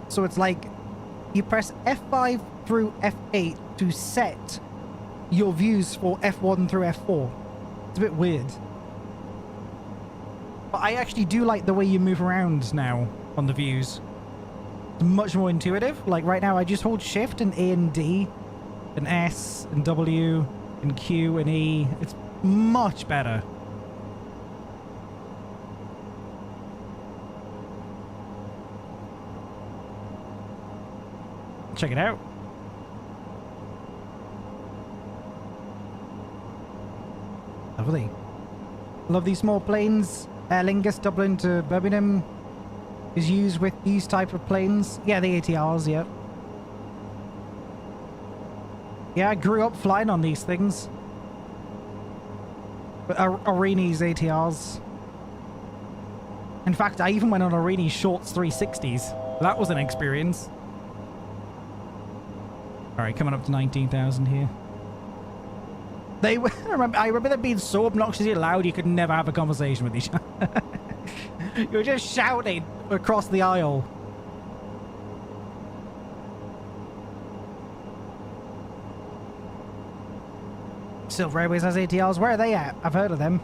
So it's like you press F5 through F8 to set your views for F1 through F4. It's a bit weird. But I actually do like the way you move around now on the views. It's much more intuitive. Like right now I just hold Shift and A and D and S and W and Q and E. It's much better. Check it out. Lovely. Love these small planes. Aer Lingus Dublin to Birmingham is used with these type of planes. Yeah, the ATRs, yeah. Yeah, I grew up flying on these things. But Aurini's ATRs. In fact, I even went on Aurini's Shorts 360s. That was an experience. Alright, coming up to 19,000 here. They were, I remember them being so obnoxiously loud you could never have a conversation with each other. You were just shouting across the aisle. Silver Airways has ATRs. Where are they at? I've heard of them.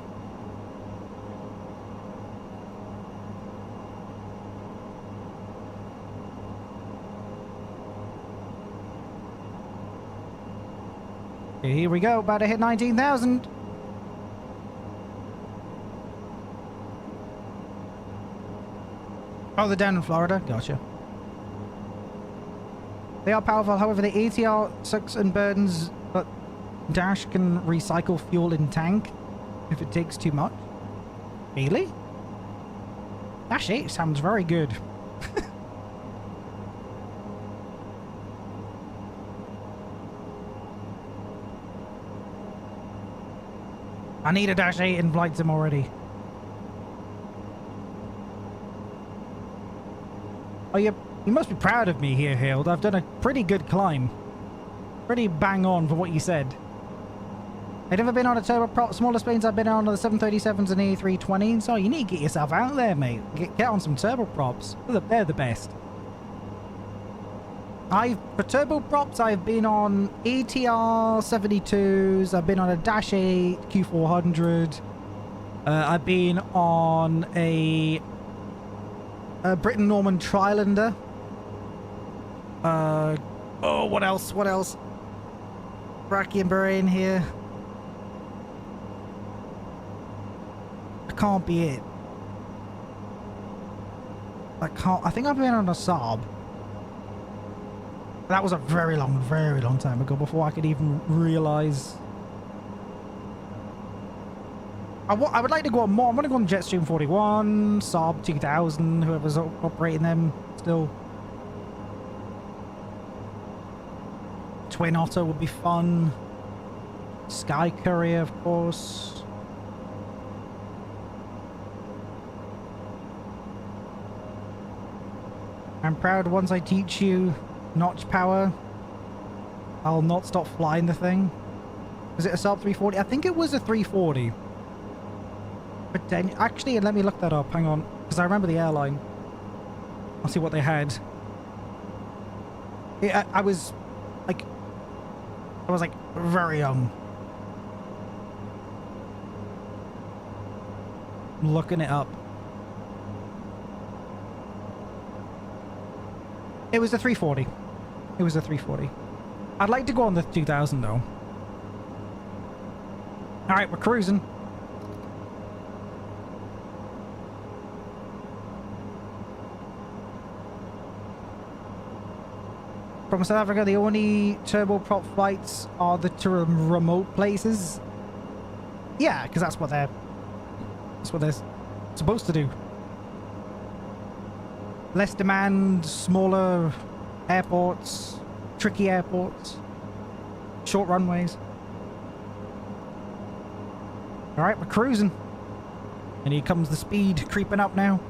Here we go, about to hit 19,000. Oh, they're down in Florida. Gotcha. They are powerful, however, the ATR sucks and burdens, but Dash can recycle fuel in tank if it takes too much. Really? Dash 8 sounds very good. I need a Dash 8 in Flight Sim already. Oh, you must be proud of me here, Hild. I've done a pretty good climb. Pretty bang on for what you said. I've never been on a turboprop. Smallest planes I've been on are the 737s and A320s. So you need to get yourself out there, mate. Get on some turboprops. They're the best. For turboprops, I've been on ATR 72s. I've been on a Dash 8 Q400. I've been on a Britain Norman Trilander. Oh, what else? What else? Bracky and Bahrain here. That can't be it. I think I've been on a Saab. That was a very long time ago before I could even realize. I would like to go on more. I'm going to go on Jetstream 41, Saab 2000, whoever's operating them still. Twin Otter would be fun. Sky Courier, of course. I'm proud once I teach you notch power, I'll not stop flying the thing. Was it a Saab 340? I think it was a 340. But then, actually, let me look that up. Hang on, because I remember the airline. I'll see what they had. I was very young. I'm looking it up. It was a 340. It was a 340. I'd like to go on the 2000 though. All right, we're cruising. From South Africa, the only turboprop flights are the to remote places. Yeah, because that's what they're supposed to do. Less demand, smaller airports, tricky airports, short runways. All right, we're cruising. And here comes the speed creeping up now.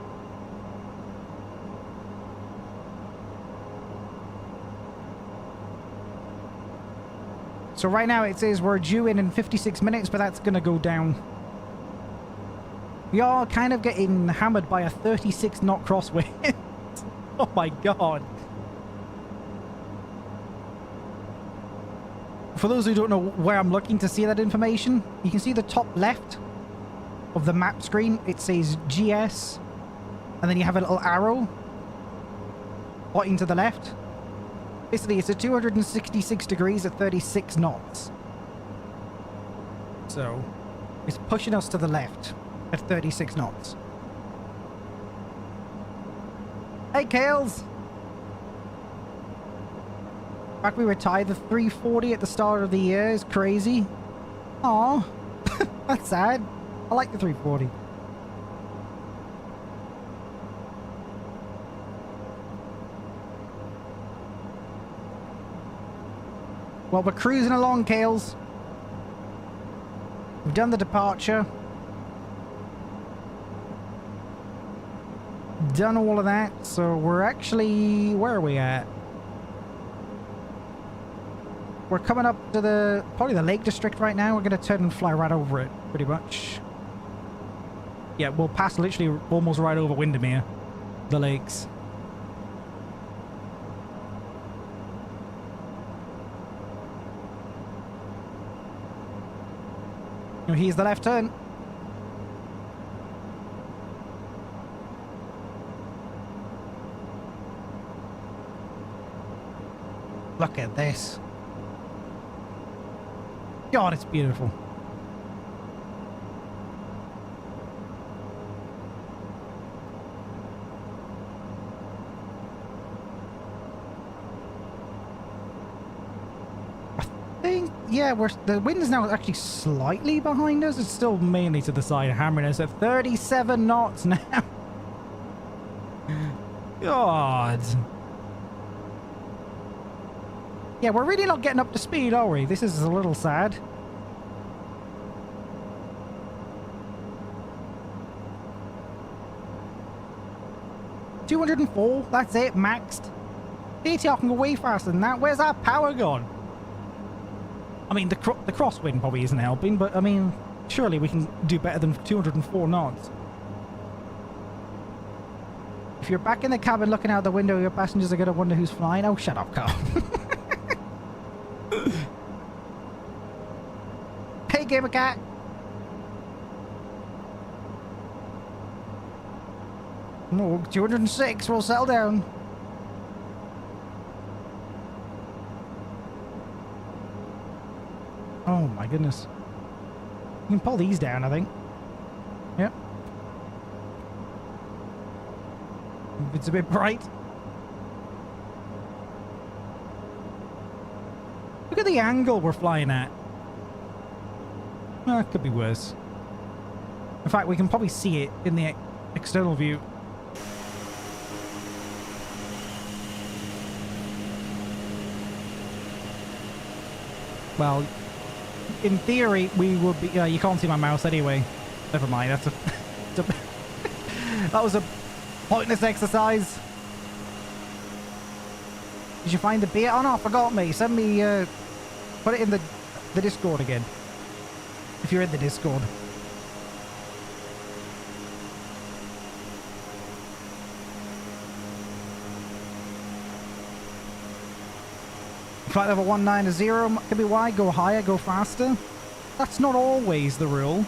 So right now it says we're due in 56 minutes, but that's going to go down. We are kind of getting hammered by a 36 knot crosswind. Oh my god. For those who don't know where I'm looking to see that information, you can see the top left of the map screen. It says GS, and then you have a little arrow pointing to the left. Basically, it's at 266 degrees at 36 knots. So, it's pushing us to the left at 36 knots. Hey, Kales! In fact, we retired the 340 at the start of the year. It's crazy. Aw, that's sad. I like the 340. Well, we're cruising along, Kales. We've done the departure. Done all of that, so we're actually... Where are we at? We're coming up to probably the Lake District right now. We're going to turn and fly right over it, pretty much. Yeah, we'll pass literally almost right over Windermere, the lakes. Here's the left turn. Look at this. God, it's beautiful. Yeah, the wind is now actually slightly behind us. It's still mainly to the side, hammering us at 37 knots now. God. Yeah, we're really not getting up to speed, are we? This is a little sad. $204, that's it, maxed. DTR can go way faster than that. Where's our power gone? I mean, the crosswind probably isn't helping, but I mean, surely we can do better than 204 knots. If you're back in the cabin looking out the window, your passengers are going to wonder who's flying. Oh, shut up, Carl. Hey, Gamer Cat. No, 206, we'll settle down. Oh my goodness. You can pull these down, I think. Yep. It's a bit bright. Look at the angle we're flying at. Well, it could be worse. In fact, we can probably see it in the external view. Well, in theory, we would be... you can't see my mouse anyway. Never mind, that's a... that was a pointless exercise. Did you find the beer? Oh no, I forgot, mate. Send me... put it in the Discord again. If you're in the Discord. Flight level 190 can be wide, go higher, go faster. That's not always the rule.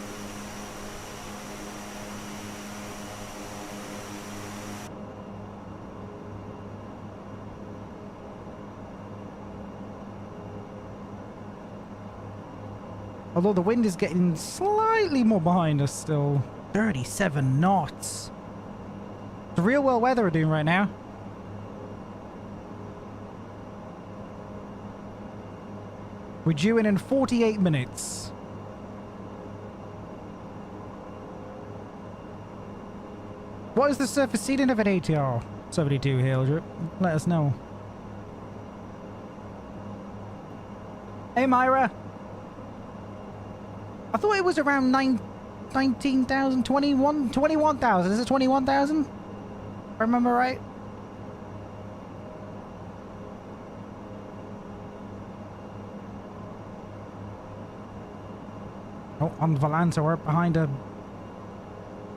Although the wind is getting slightly more behind us still. 37 knots. It's real well weather we're doing right now. We're due in 48 minutes. What is the surface seating of an ATR 72 here? Let us know. Hey Myra. I thought it was around 19,000, 21,000. Is it 21,000? If I remember right. Oh, on Valanta, we're behind an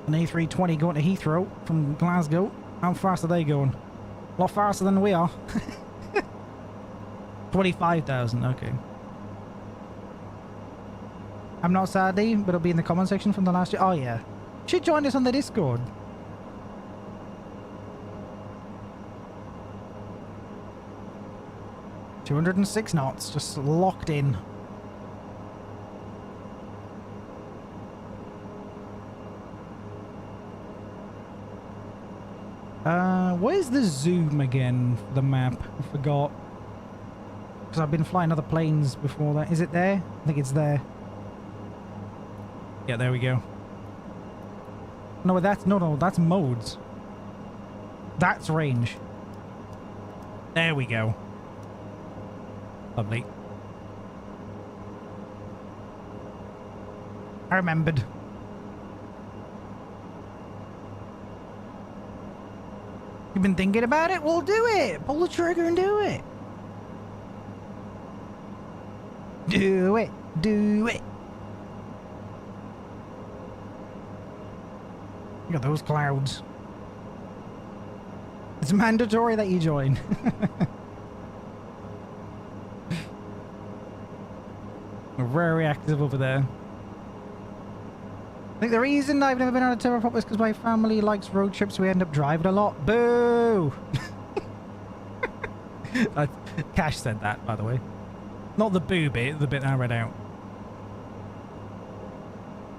A320 going to Heathrow from Glasgow. How fast are they going? A lot faster than we are. 25,000, okay. I'm not Sadie, but it'll be in the comment section from the last year. Oh yeah. Should join us on the Discord. $206 knots, just locked in. Where's the zoom again for the map? I forgot. Because I've been flying other planes before that. Is it there? I think it's there. Yeah, there we go. No, that's modes. That's range. There we go. Lovely. I remembered. You've been thinking about it? Well, do it! Pull the trigger and do it! Do it! Do it! Look at those clouds. It's mandatory that you join. We're very active over there. I think the reason I've never been on a turboprop is because my family likes road trips, so we end up driving a lot. Boo! Cash said that, by the way. Not the boo bit, the bit I read out.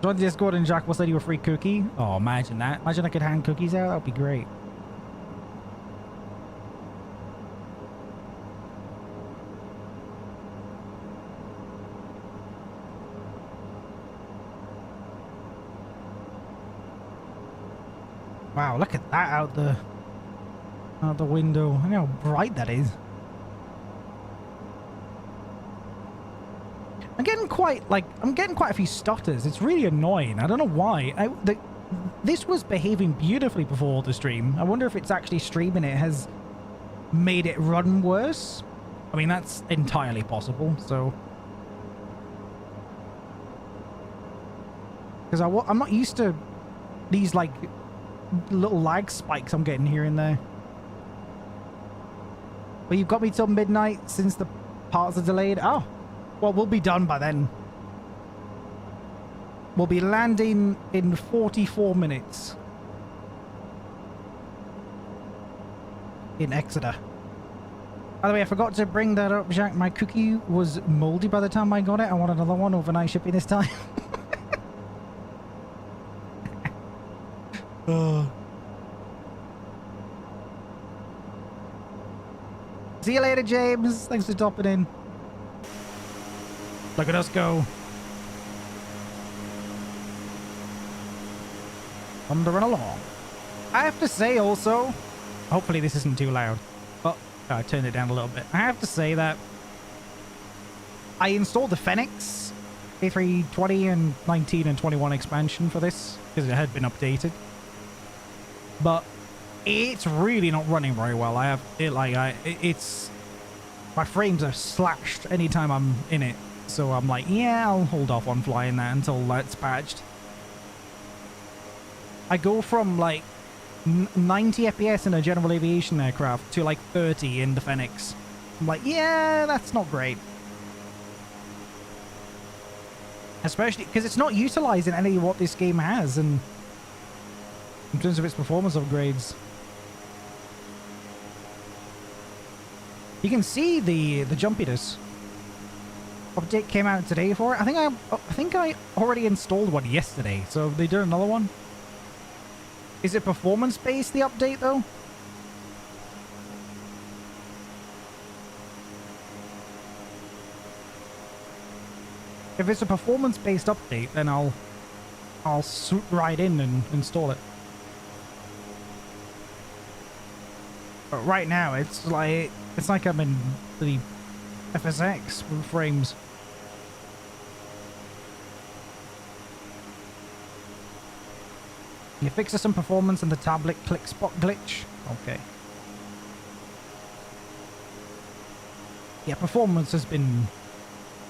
Join the Discord and Jacque will send you a free cookie. Oh, imagine that. Imagine I could hand cookies out. That would be great. Wow, look at that out the window. Look how bright that is. I'm getting quite a few stutters. It's really annoying. I don't know why. This was behaving beautifully before the stream. I wonder if it's actually streaming it has made it run worse. I mean, that's entirely possible, so. Because I'm not used to these, like, little lag spikes I'm getting here and there. But you've got me till midnight since the parts are delayed. Oh. Well, we'll be done by then. We'll be landing in 44 minutes. In Exeter. By the way, I forgot to bring that up, Jacque. My cookie was moldy by the time I got it. I want another one, overnight shipping this time. See you later, James. Thanks for stopping in. Look at us go. Thundering along. I have to say also, hopefully this isn't too loud, but I turned it down a little bit. I have to say that I installed the Fenix A320 and 19 and 21 expansion for this because it had been updated, but it's really not running very well. I have it like it's my frames are slashed anytime I'm in it. So I'm like, yeah, I'll hold off on flying that until that's patched. I go from like 90 FPS in a general aviation aircraft to like 30 in the Fenix. I'm like, yeah, that's not great. Especially because it's not utilizing any of what this game has and in terms of its performance upgrades. You can see the jumpiness. Update came out today for it. I think I already installed one yesterday. So they did another one. Is it performance based, the update though? If it's a performance based update, then I'll swoop right in and install it. But right now it's like I'm in the FSX frames. You fixed some performance in the tablet click spot glitch. Okay. Yeah, performance has been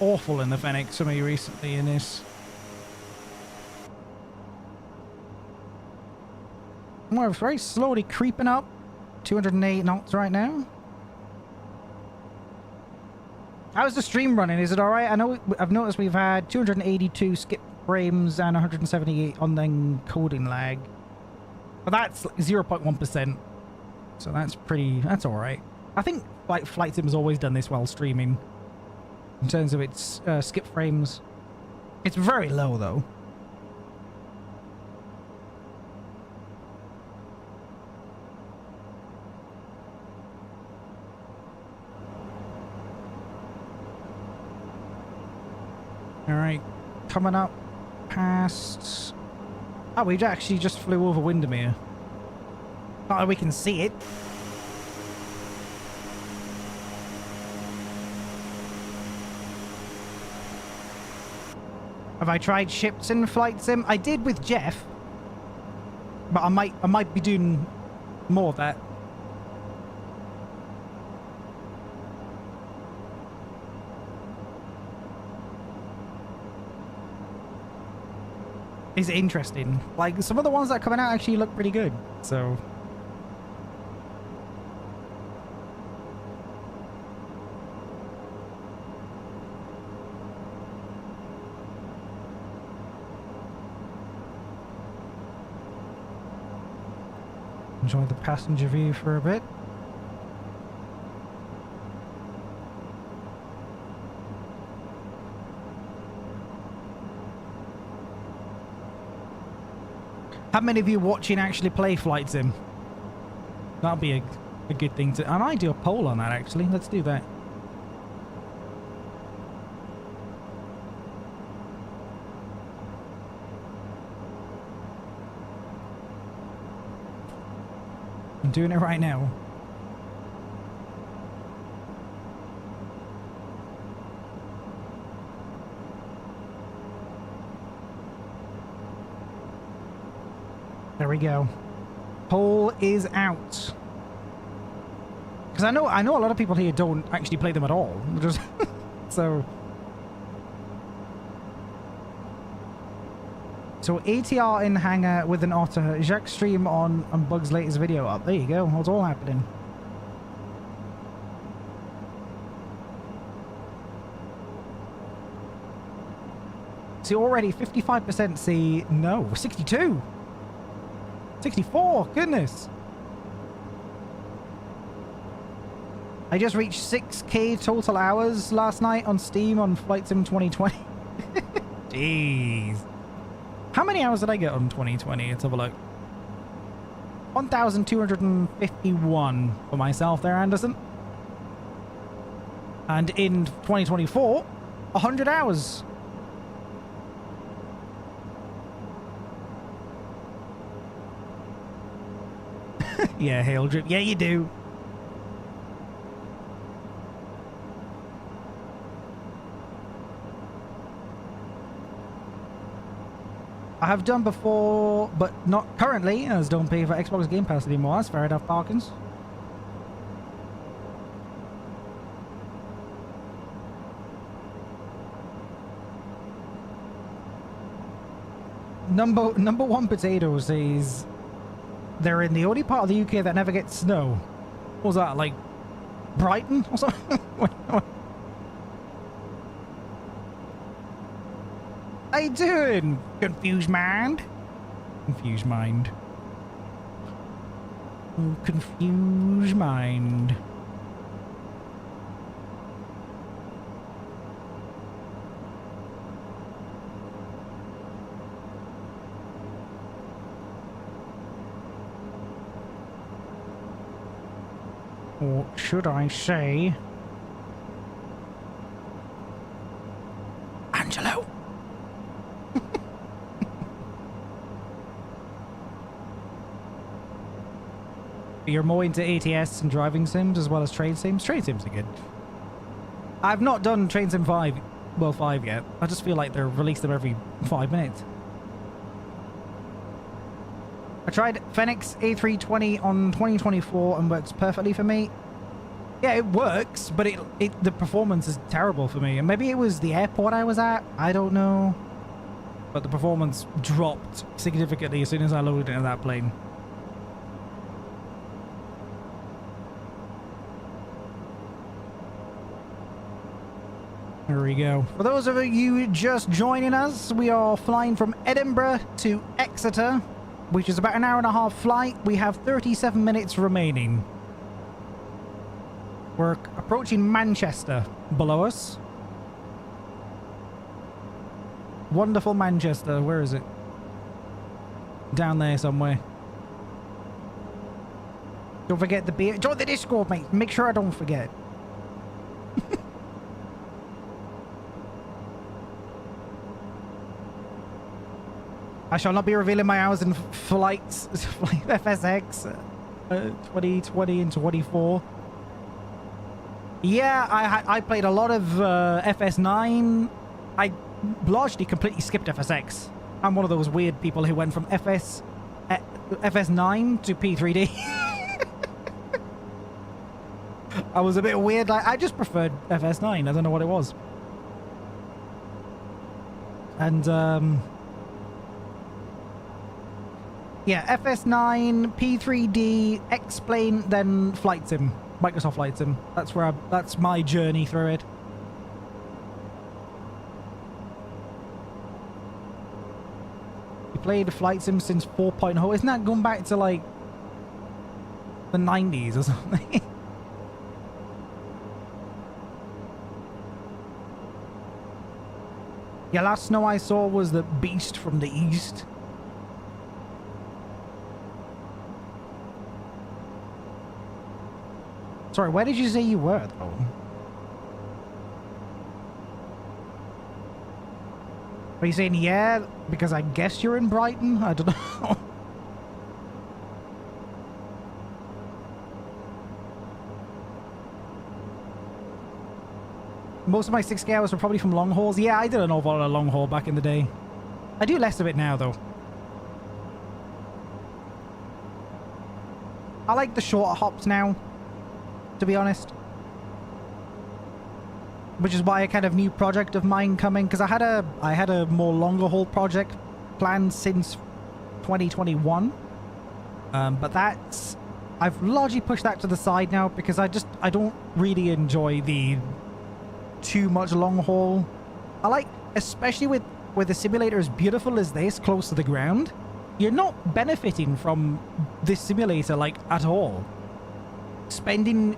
awful in the Fenix for me recently in this. We're very slowly creeping up. 208 knots right now. How's the stream running? Is it alright? I know I've noticed we've had 282 skip frames and 178 on the encoding lag. But that's 0.1%. So that's alright. I think like Flight Sim's always done this while streaming. In terms of its skip frames. It's very low though. Alright, coming up past... Oh, we actually just flew over Windermere. Oh, we can see it. Have I tried ships in Flight Sim? I did with Jeff. But I might be doing more of that. Is interesting. Like, some of the ones that are coming out actually look pretty good, so... Enjoy the passenger view for a bit. How many of you watching actually play Flight Sim? That'll be a good thing to... I might do a poll on that, actually. Let's do that. I'm doing it right now. There we go. Poll is out. Because I know a lot of people here don't actually play them at all. Just so ATR in hangar with an otter. Jacque stream on Bug's latest video up. There you go. What's all happening? See, already 55% say no. 62. 64, goodness. I just reached 6k total hours last night on Steam on Flight Sim 2020. Jeez. How many hours did I get on 2020? Let's have a look. 1,251 for myself there, Anderson. And in 2024, 100 hours. Yeah, hail drip. Yeah, you do. I have done before, but not currently, as don't pay for Xbox Game Pass anymore. That's fair enough, Parkins. Number one potato says they're in the only part of the UK that never gets snow. What was that, like Brighton or something? How you doing, confused mind? Confused mind. Oh, confused mind. Or should I say... Angelo! You're more into ATS and driving sims as well as train sims? Train sims are good. I've not done Train Sim 5, well 5 yet. I just feel like they're released them every 5 minutes. I tried Phoenix A320 on 2024 and works perfectly for me. Yeah, it works, but the performance is terrible for me. And maybe it was the airport I was at. I don't know. But the performance dropped significantly as soon as I loaded into that plane. There we go. For those of you just joining us, we are flying from Edinburgh to Exeter, which is about an hour-and-a-half flight. We have 37 minutes remaining. We're approaching Manchester below us. Wonderful Manchester. Where is it? Down there somewhere. Don't forget the beer. Join the Discord, mate. Make sure I don't forget. I shall not be revealing my hours in flights, FSX 2020 and 24. Yeah, I played a lot of FS9. I largely completely skipped FSX. I'm one of those weird people who went from FS9 to P3D. I was a bit weird. I just preferred FS9. I don't know what it was. And yeah, FS9, P3D, X-Plane, then Flight Sim, Microsoft Flight Sim. That's my journey through it. You played Flight Sim since 4.0. Isn't that going back to like the 90s or something? Yeah, last snow I saw was the Beast from the East. Sorry, where did you say you were, though? Are you saying yeah, because I guess you're in Brighton? I don't know. Most of my 6K hours were probably from long hauls. Yeah, I did an awful lot of long haul back in the day. I do less of it now, though. I like the shorter hops now, to be honest. Which is why a kind of new project of mine coming, because I had a more longer haul project planned since 2021. But I've largely pushed that to the side now because I don't really enjoy the too much long haul. I like, especially with a simulator as beautiful as this, close to the ground, you're not benefiting from this simulator like at all. Spending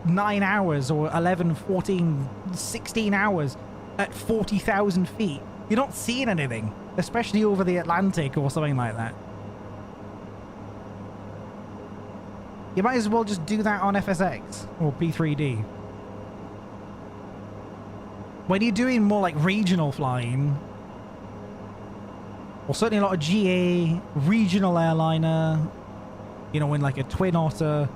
9 hours or 11, 14, 16 hours at 40,000 feet, you're not seeing anything, especially over the Atlantic or something like that. You might as well just do that on FSX or P3D. When you're doing more like regional flying, or certainly a lot of GA, regional airliner, you know, in like a Twin Otter,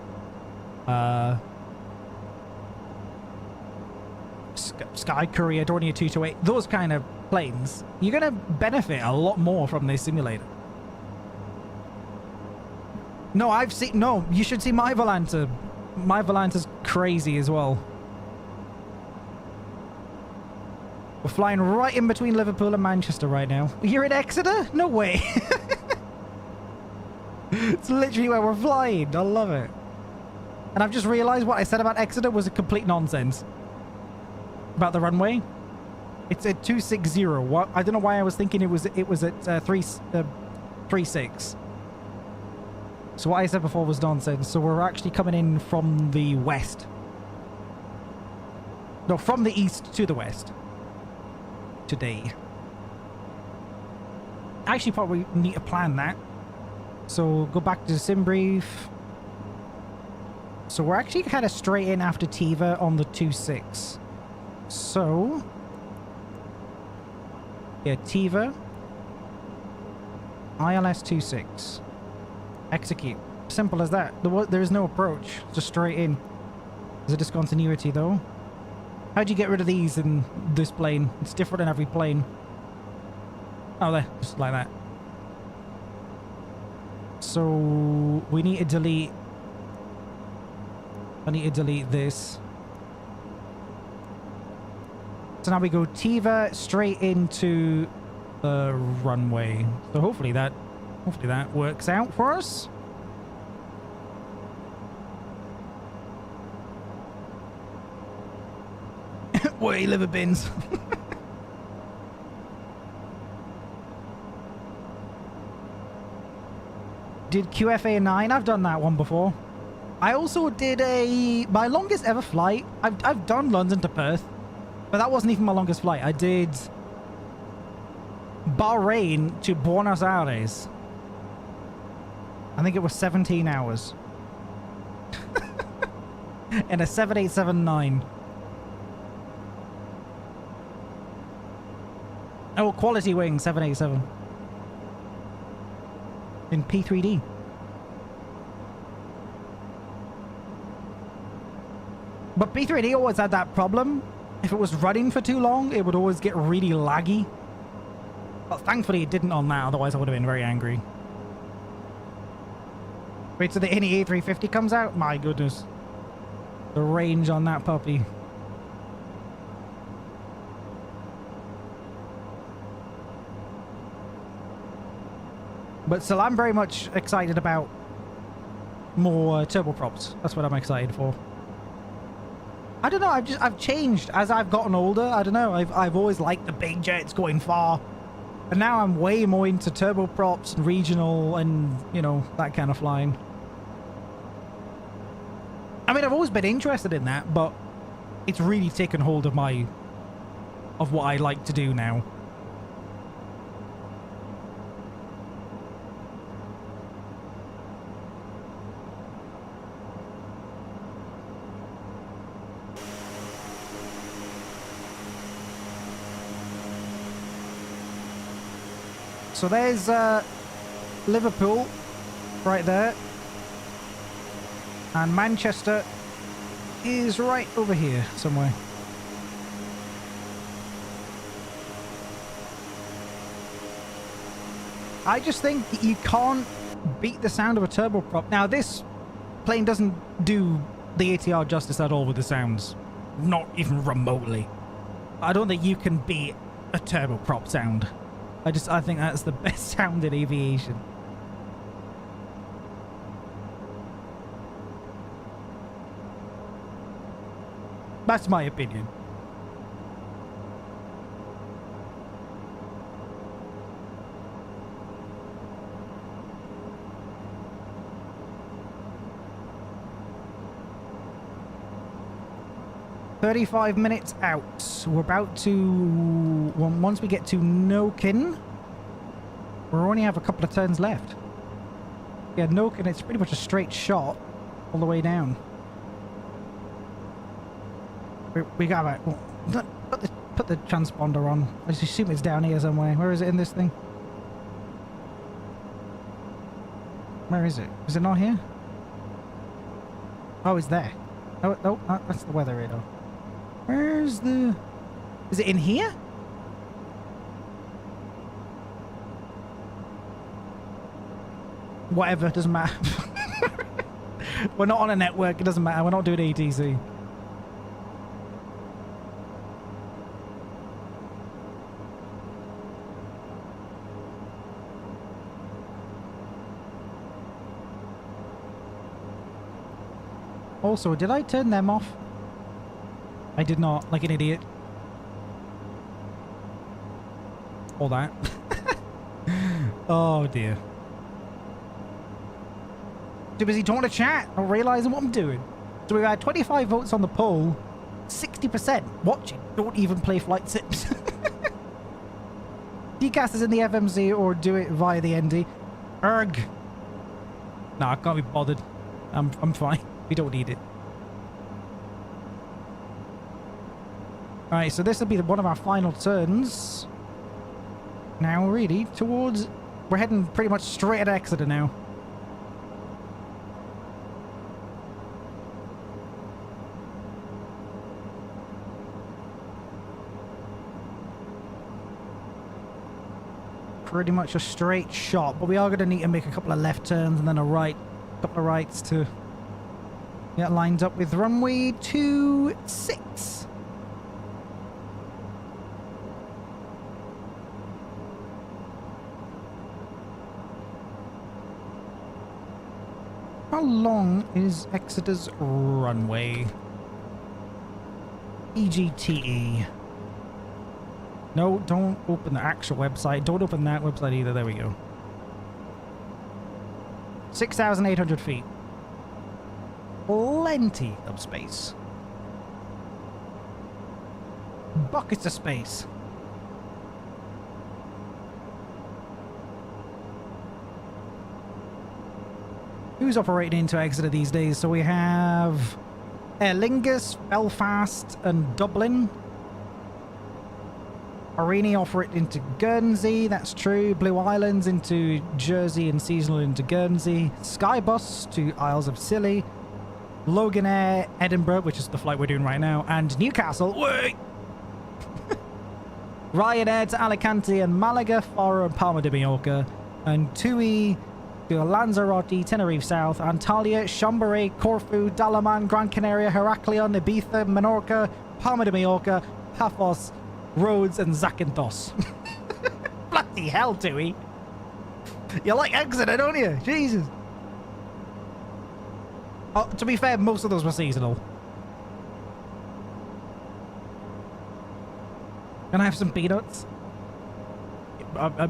Sky Courier, Dornier 228, those kind of planes, you're going to benefit a lot more from this simulator. No, you should see my Volanta. My Volanta's crazy as well. We're flying right in between Liverpool and Manchester right now. You're in Exeter? No way. It's literally where we're flying. I love it. And I've just realized what I said about Exeter was a complete nonsense. About the runway. It's at 260. What? I don't know why I was thinking it was at 36. So what I said before was nonsense. So we're actually coming in from the west. No, from the east to the west. Today. I actually probably need to plan that. So go back to the sim brief. So we're actually kind of straight in after Tiva on the 2.6. So yeah, Tiva, ILS 2.6, execute. Simple as that. There is no approach. Just straight in. There's a discontinuity though. How do you get rid of these in this plane? It's different in every plane. Oh, there, just like that. So we need to delete. I need to delete this. So now we go Tiva straight into the runway. So hopefully that works out for us. Way liver bins. Did QFA 9? I've done that one before. I also did my longest ever flight. I've done London to Perth, but that wasn't even my longest flight. I did Bahrain to Buenos Aires. I think it was 17 hours. In a 7879. Oh, quality wing 787. In P3D. But P3D always had that problem. If it was running for too long, it would always get really laggy. But thankfully it didn't on that, otherwise I would have been very angry. Wait till the INI A350 comes out? My goodness. The range on that puppy. But still, I'm very much excited about more turboprops. That's what I'm excited for. I don't know, I've changed as I've gotten older. I don't know, I've always liked the big jets going far. And now I'm way more into turboprops and regional and, you know, that kind of flying. I mean, I've always been interested in that, but it's really taken hold of what I like to do now. So there's Liverpool right there. And Manchester is right over here somewhere. I just think you can't beat the sound of a turboprop. Now, this plane doesn't do the ATR justice at all with the sounds. Not even remotely. I don't think you can beat a turboprop sound. I think that's the best sound in aviation. That's my opinion. "35 minutes out. We're about to... Well, once we get to Nokin, we only have a couple of turns left. Yeah, Nokin, it's pretty much a straight shot all the way down. We got about... Well, put the transponder on. I just assume it's down here somewhere. Where is it in this thing? Where is it? Is it not here? Oh, it's there. Oh, no, that's the weather radar. Where's the... Is it in here? Whatever, doesn't matter. We're not on a network, it doesn't matter. We're not doing ATC. Also, did I turn them off? I did not, like an idiot. All that. Oh dear. Too busy talking to chat, not realising what I'm doing. So we've had 25 votes on the poll, 60% watching don't even play flight sims. Decast is in the FMC or do it via the ND. Erg. Nah, I can't be bothered. I'm fine. We don't need it. Alright, so this will be one of our final turns. Now, really, towards... We're heading pretty much straight at Exeter now. Pretty much a straight shot, but we are going to need to make a couple of left turns and then a couple of rights to get lined up with runway 26. How long is Exeter's runway? EGTE. No, don't open the actual website. Don't open that website either. There we go. 6,800 feet. Plenty of space. Buckets of space. Who's operating into Exeter these days? So we have Aer Lingus, Belfast, and Dublin. Aurigny offer it into Guernsey, that's true. Blue Islands into Jersey and seasonal into Guernsey. Skybus to Isles of Scilly. Loganair, Edinburgh, which is the flight we're doing right now, and Newcastle. Wait! Ryanair to Alicante and Malaga, Faro and Palma de Mallorca. And TUI to Lanzarote, Tenerife South, Antalya, Chambéry, Corfu, Dalaman, Gran Canaria, Heraklion, Ibiza, Menorca, Palma de Mallorca, Paphos, Rhodes, and Zakynthos. Bloody hell, Tui. You like Exeter, don't you? Jesus. Oh, to be fair, most of those were seasonal. Can I have some peanuts? I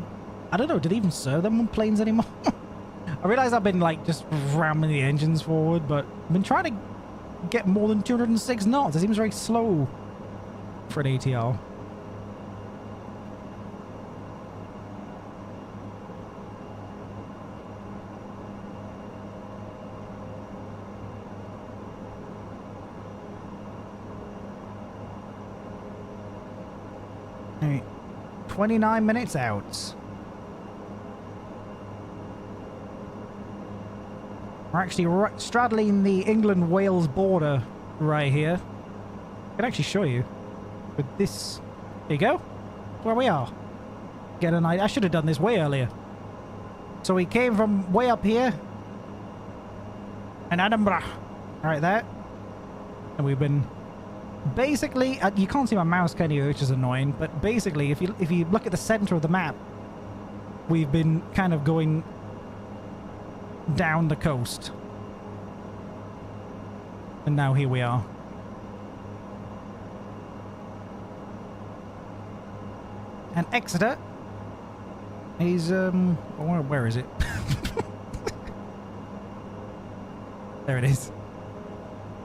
don't know, do they even serve them on planes anymore? I realise I've been, like, just ramming the engines forward, but I've been trying to get more than 206 knots. It seems very slow for an ATR. Alright, 29 minutes out. We're actually straddling the England-Wales border right here. I can actually show you. With this... There you go. Where we are. Get an idea. I should have done this way earlier. So we came from way up here. In Edinburgh. Right there. And we've been... Basically... you can't see my mouse, can you? Which is annoying. But basically, if you look at the center of the map, we've been kind of going down the coast. And now here we are. And Exeter is, where is it? There it is.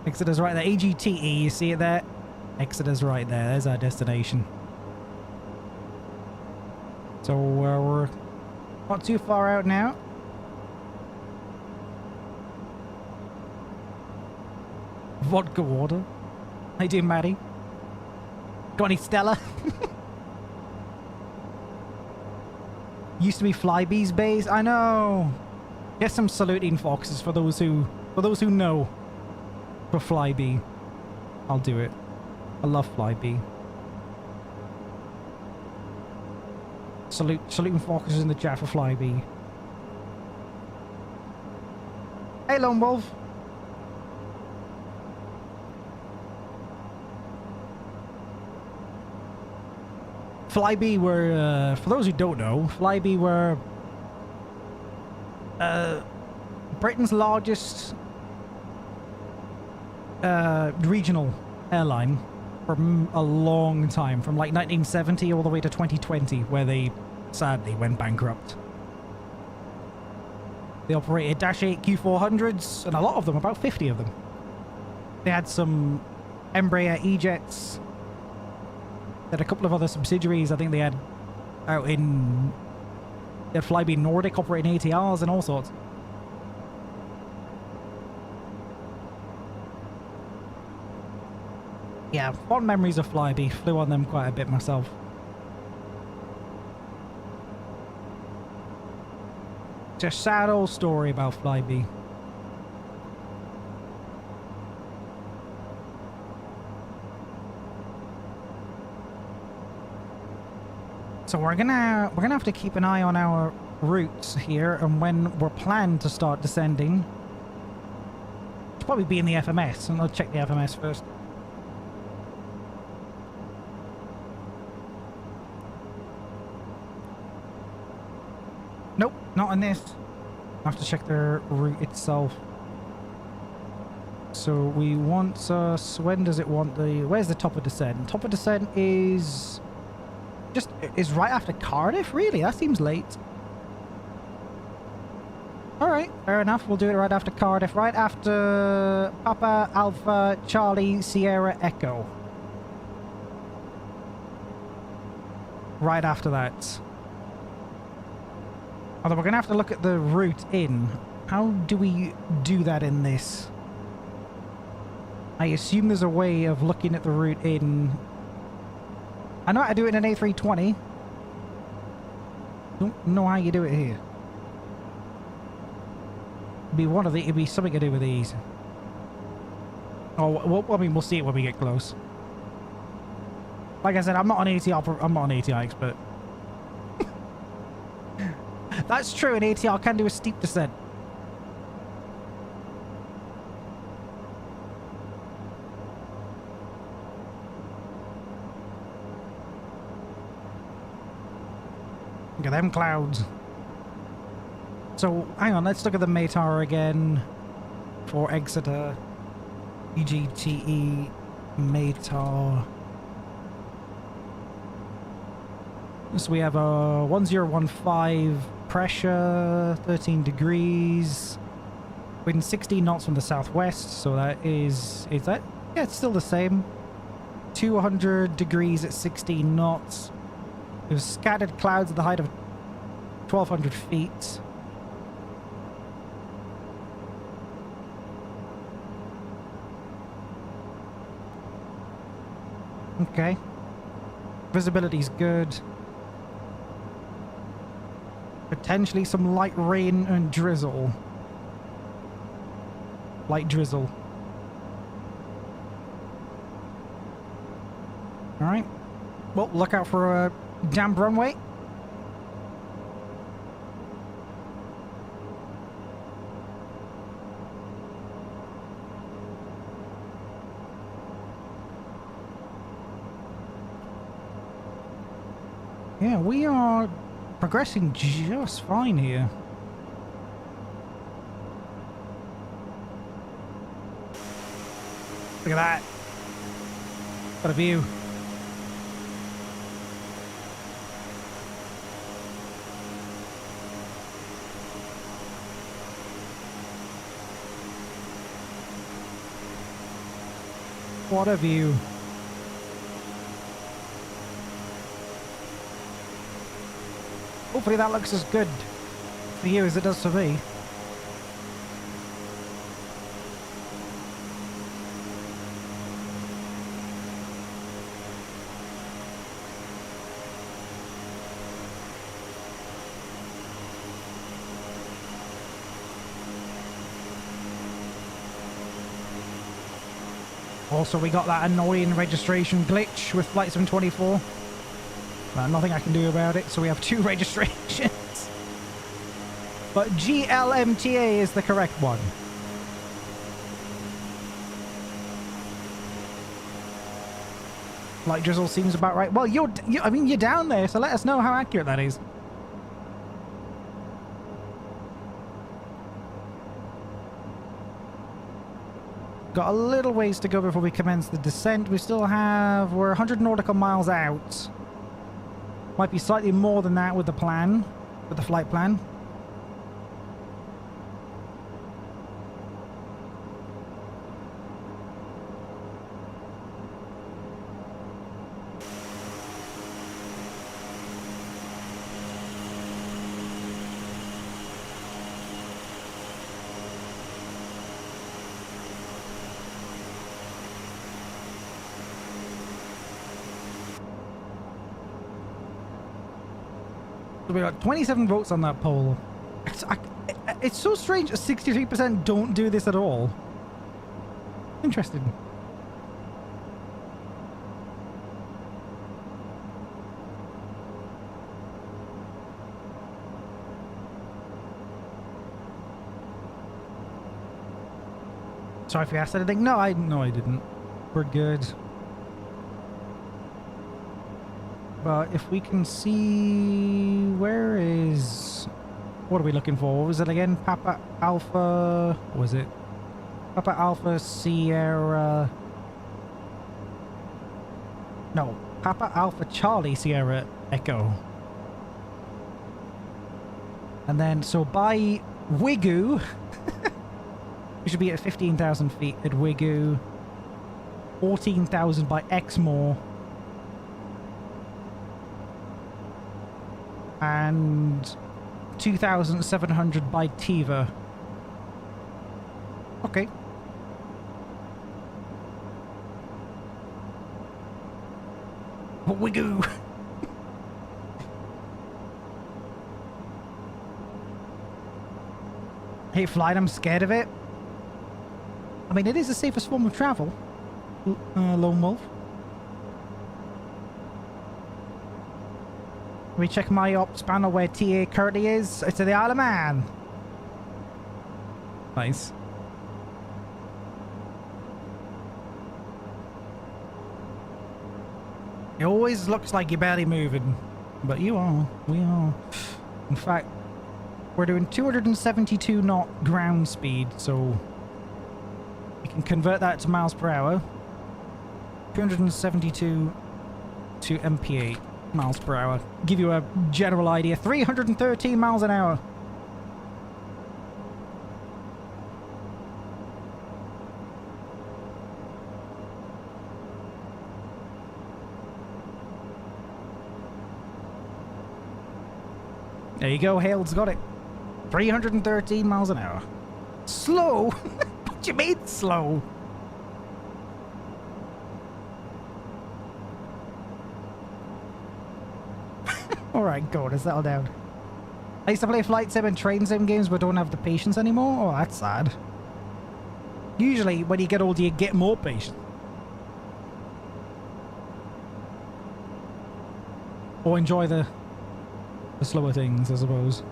Exeter's right there. AGTE, you see it there? Exeter's right there. There's our destination. So we're not too far out now. Vodka water. How you doing, Maddie? Got any Stella? Used to be Flybee's base. I know. Get some saluting foxes for those who know. For Flybee, I'll do it. I love Flybee. Saluting foxes in the chat for Flybee. Hey, Lone Wolf. Flybee were, for those who don't know, Flybee were Britain's largest regional airline for a long time, from like 1970 all the way to 2020, where they sadly went bankrupt. They operated Dash 8 Q400s, and a lot of them, about 50 of them. They had some Embraer E-Jets. They had a couple of other subsidiaries. I think they had out in... They had Flybe Nordic operating ATRs and all sorts. Yeah, fond memories of Flybe. Flew on them quite a bit myself. It's a sad old story about Flybe. So we're gonna have to keep an eye on our routes here, and when we're planned to start descending. It'll probably be in the FMS, and I'll check the FMS first. Nope, not in this. I have to check their route itself. So we want us... When does it want the... Where's the top of descent? Top of descent is... Is right after Cardiff? Really? That seems late. Alright, fair enough. We'll do it right after Cardiff. Right after Papa, Alpha, Charlie, Sierra, Echo. Right after that. Although we're going to have to look at the route in. How do we do that in this? I assume there's a way of looking at the route in... I know how to do it in an A320. Don't know how you do it here. It'd be something to do with these. Oh, well, I mean, we'll see it when we get close. Like I said, I'm not an ATR expert. That's true, an ATR can do a steep descent. Look at them clouds. So, hang on, let's look at the METAR again for Exeter. EGTE METAR. So we have a 1015 pressure, 13 degrees, wind 16 knots from the southwest, so that is that? Yeah, it's still the same. 200 degrees at 16 knots. There's scattered clouds at the height of 1,200 feet. Okay. Visibility's good. Potentially some light rain and drizzle. Light drizzle. Alright. Well, look out for a damp runway. Yeah, we are progressing just fine here. Look at that. What a view. What a view. Hopefully that looks as good for you as it does for me. Also, we got that annoying registration glitch with Flight 724. Nothing I can do about it, so we have 2 registrations. But GLMTA is the correct one. Light drizzle seems about right. Well, I mean, you're down there, so let us know how accurate that is. Got a little ways to go before we commence the descent. We're 100 nautical miles out. Might be slightly more than that with the plan, with the flight plan. We got 27 votes on that poll. It's so strange. 63% don't do this at all. Interesting. Sorry if you asked anything. No, I didn't. We're good. But if we can see, where is, what are we looking for? What was it again? Papa Alpha, what was it? Papa Alpha Sierra, no, Papa Alpha Charlie Sierra Echo. And then, so by Wigoo, we should be at 15,000 feet at Wigoo, 14,000 by Exmoor, and 2,700 by Tiva. Okay. Wigoo! Hey, flight, I'm scared of it. I mean, it is the safest form of travel. Lone Wolf. Let me check my ops panel where TA currently is. It's to the Isle of Man. Nice. It always looks like you're barely moving, but you are. We are. In fact, we're doing 272 knot ground speed, so we can convert that to miles per hour. 272 to MPH. Miles per hour. Give you a general idea. 313 miles an hour. There you go, Hale's got it. 313 miles an hour. Slow? What do you mean slow? Alright, go on, settle down. I used to play flight sim and train sim games but don't have the patience anymore? Oh, that's sad. Usually, when you get older, you get more patient. Or enjoy the slower things, I suppose.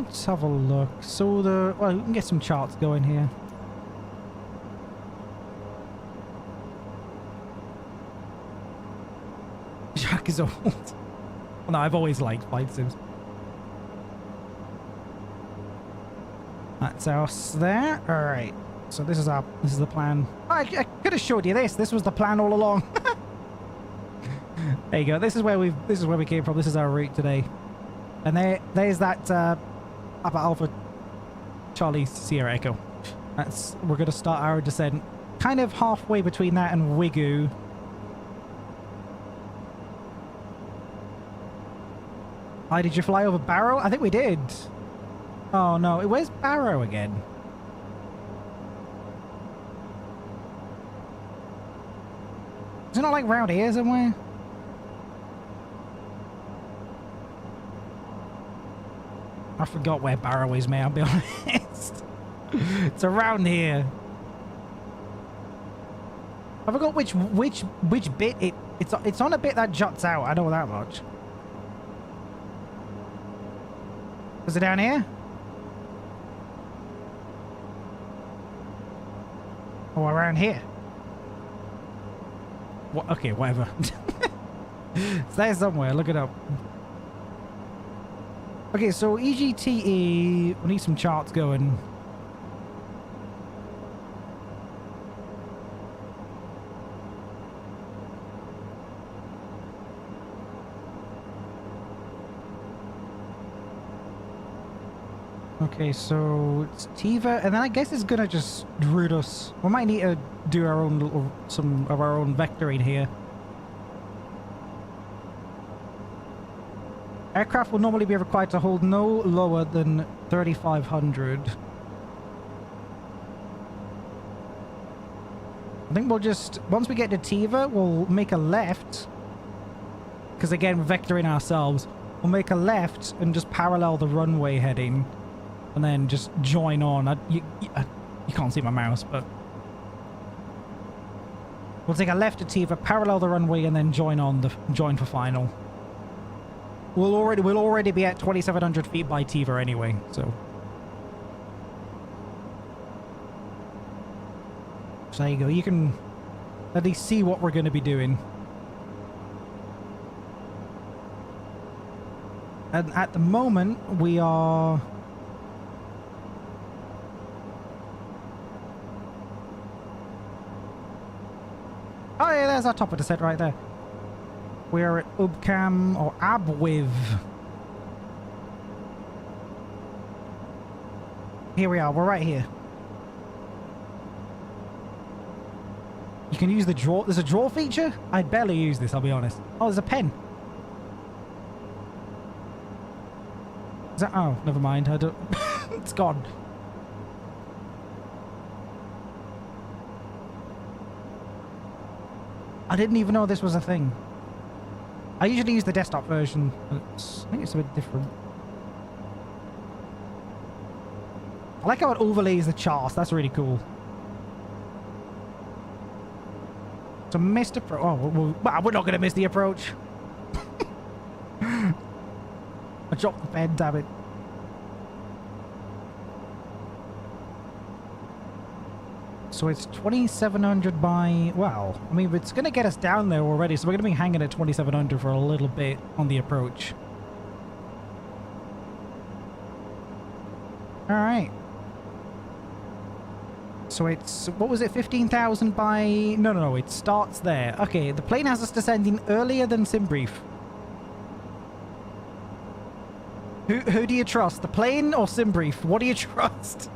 Let's have a look. So well, we can get some charts going here. Jacque is old. Well, no, I've always liked flight sims. That's us there. All right. So this is the plan. I could have showed you this. This was the plan all along. There you go. This is where we came from. This is our route today. And there's that Papa Alpha Charlie Sierra Echo. We're gonna start our descent kind of halfway between that and Wigoo. Hi, did you fly over Barrow? I think we did. Oh no, where's Barrow again? Is it not like round here somewhere? I forgot where Barrow is, mate, I'll be honest. It's around here. I forgot which bit it's on a bit that juts out, I know that much. Is it down here? Oh, around here. What? Okay, whatever. It's there somewhere, look it up. Okay, so EGTE, we need some charts going. Okay, so it's Tiva, and then I guess it's gonna just route us. We might need to do our own some of our own vectoring here. Aircraft will normally be required to hold no lower than 3,500. I think we'll just, once we get to Tiva, we'll make a left. Because again, we're vectoring ourselves. We'll make a left and just parallel the runway heading. And then just join on. You can't see my mouse, but... We'll take a left at Tiva, parallel the runway, and then join for final. We'll already be at 2,700 feet by Tiva anyway, so. So there you go. You can at least see what we're going to be doing. And at the moment, we are... Oh yeah, there's our top of the set right there. We're at Ubcam or Abwiv. Here we are, we're right here. You can use the draw. There's a draw feature? I barely use this, I'll be honest. Oh, there's a pen. Is that? Oh, never mind. I don't. It's gone. I didn't even know this was a thing. I usually use the desktop version. I think it's a bit different. I like how it overlays the charts. That's really cool. So missed approach. Oh, well, we're not going to miss the approach. I dropped the pen, damn it. So it's 2,700 by... Well, I mean, it's going to get us down there already, so we're going to be hanging at 2,700 for a little bit on the approach. Alright. So it's... What was it? 15,000 by... No, it starts there. Okay, the plane has us descending earlier than Simbrief. Who do you trust? The plane or Simbrief? What do you trust?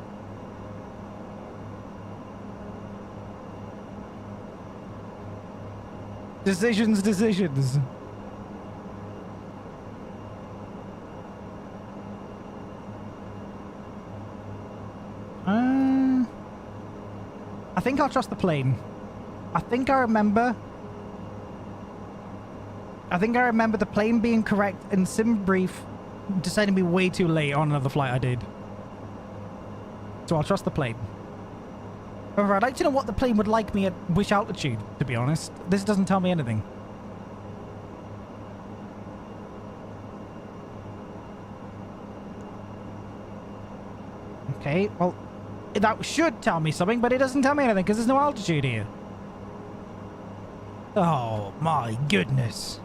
Decisions. I think I'll trust the plane. I think I remember the plane being correct and sim brief decided to be way too late on another flight I did. So I'll trust the plane. However, I'd like to know what the plane would like me at which altitude, to be honest. This doesn't tell me anything. Okay, well, that should tell me something, but it doesn't tell me anything because there's no altitude here. Oh my goodness.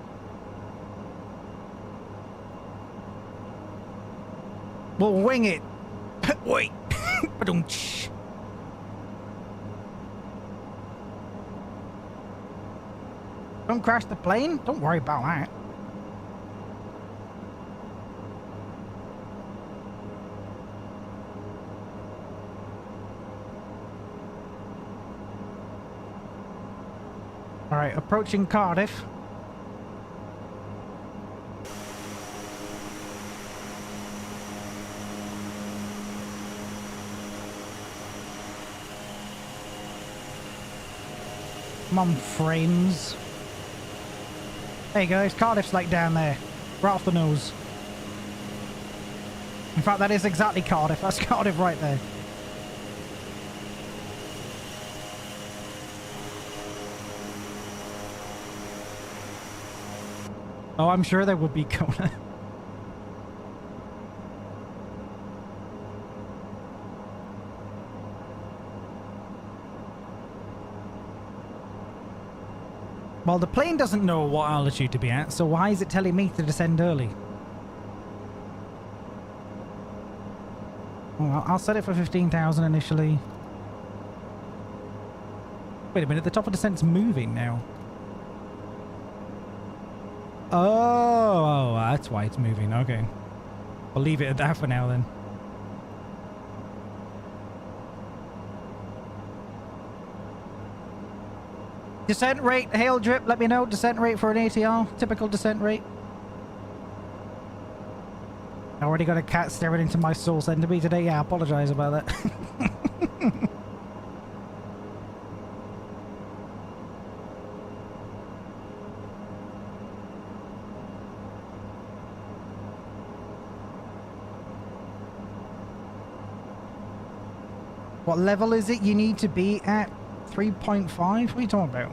We'll wing it. Wait. Ba-dum-tsh. Don't crash the plane? Don't worry about that. Alright, approaching Cardiff. Come on, frames. There you go, it's Cardiff's like down there. Right off the nose. In fact, that is exactly Cardiff. That's Cardiff right there. Oh, I'm sure there would be Kona. Well, the plane doesn't know what altitude to be at, so why is it telling me to descend early? Well, I'll set it for 15,000 initially. Wait a minute, the top of descent's moving now. Oh, that's why it's moving. Okay. I'll leave it at that for now then. Descent rate, hail drip, let me know. Descent rate for an ATR. Typical descent rate. I already got a cat staring into my soul center me today. Yeah, I apologize about that. What level is it you need to be at? 3.5? What are you talking about?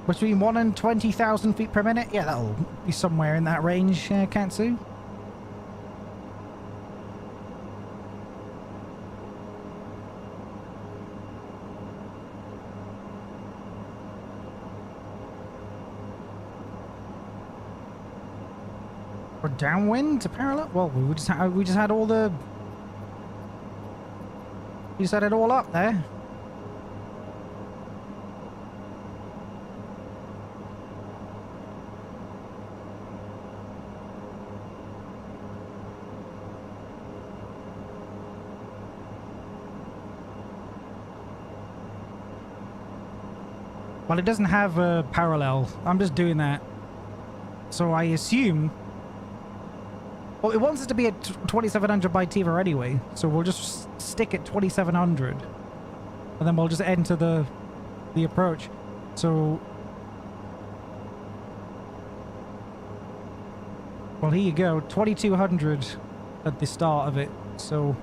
Between 1 and 20,000 feet per minute? Yeah, that'll be somewhere in that range, Katsu. Or downwind to parallel? Well, we just had all the... You set it all up there. Well, it doesn't have a parallel. I'm just doing that. So I assume... Well, it wants it to be at 2700 by TiVo anyway, so we'll just stick at 2700. And then we'll just enter the approach. So... Well, here you go. 2200 at the start of it, so...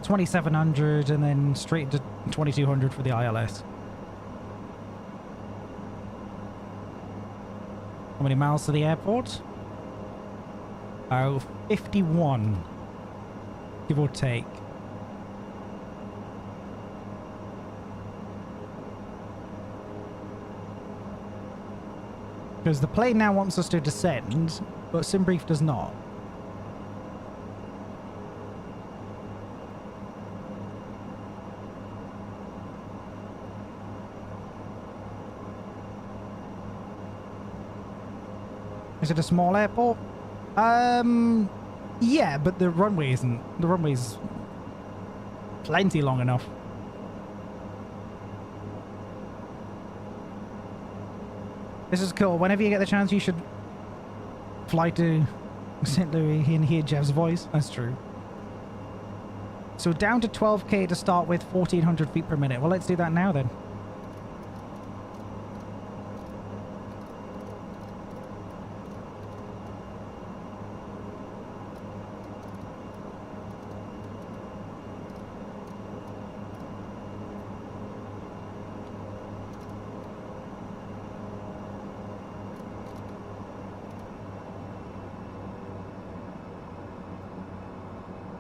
2700 and then straight to 2200 for the ILS. How many miles to the airport? Oh, 51. Give or take. Because the plane now wants us to descend, but SimBrief does not. Is it a small airport? Yeah, but the runway isn't. The runway's plenty long enough. This is cool. Whenever you get the chance, you should fly to St. Louis and hear Jeff's voice. That's true. So down to 12k to start with, 1400 feet per minute. Well, let's do that now then.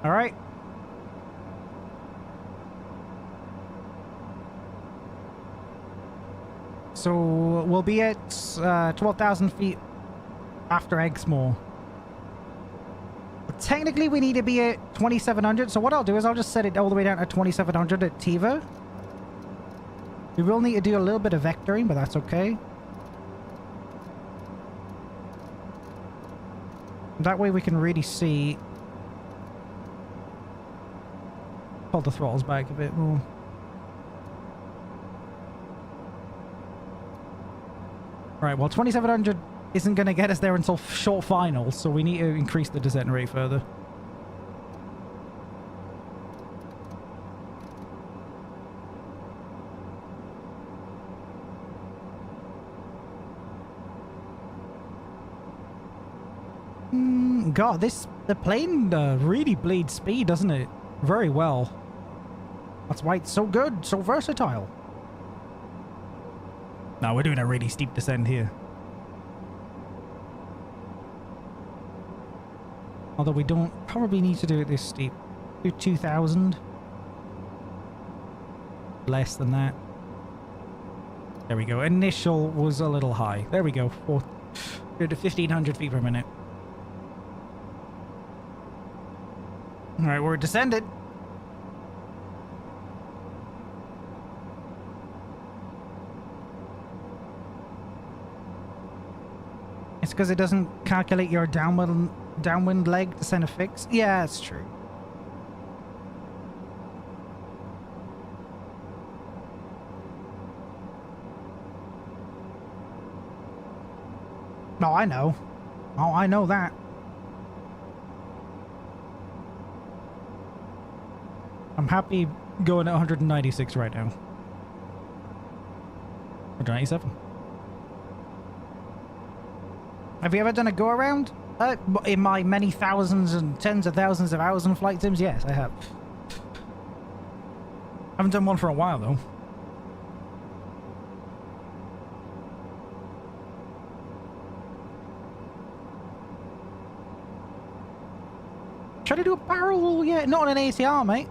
All right. So we'll be at 12,000 feet after Exmoor. But technically, we need to be at 2,700. So what I'll do is I'll just set it all the way down to 2,700 at Tiva. We will need to do a little bit of vectoring, but that's okay. That way we can really see. Pull the throttles back a bit more. Right, well 2,700 isn't going to get us there until short finals, so we need to increase the descent rate further. God, the plane really bleeds speed, doesn't it? Very well. That's why it's so good, so versatile. No, we're doing a really steep descent here. Although we don't probably need to do it this steep. Do 2,000. Less than that. There we go. Initial was a little high. There we go. Go to 1,500 feet per minute. Alright, we're descended. It's because it doesn't calculate your downwind leg to send a fix. Yeah, that's true. No, I know. Oh, I know that. I'm happy going at 196 right now. 197. Have you ever done a go-around? In my many thousands and tens of thousands of hours in flight sims? Yes, I have. Haven't done one for a while, though. Try to do a barrel roll yet? Not on an ATR, mate.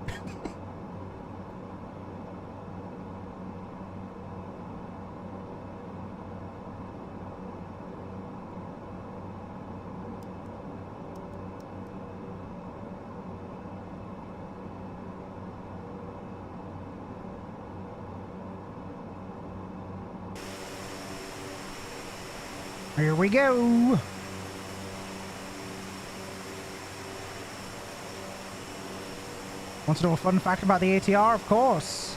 Here we go. Want to know a fun fact about the ATR? Of course.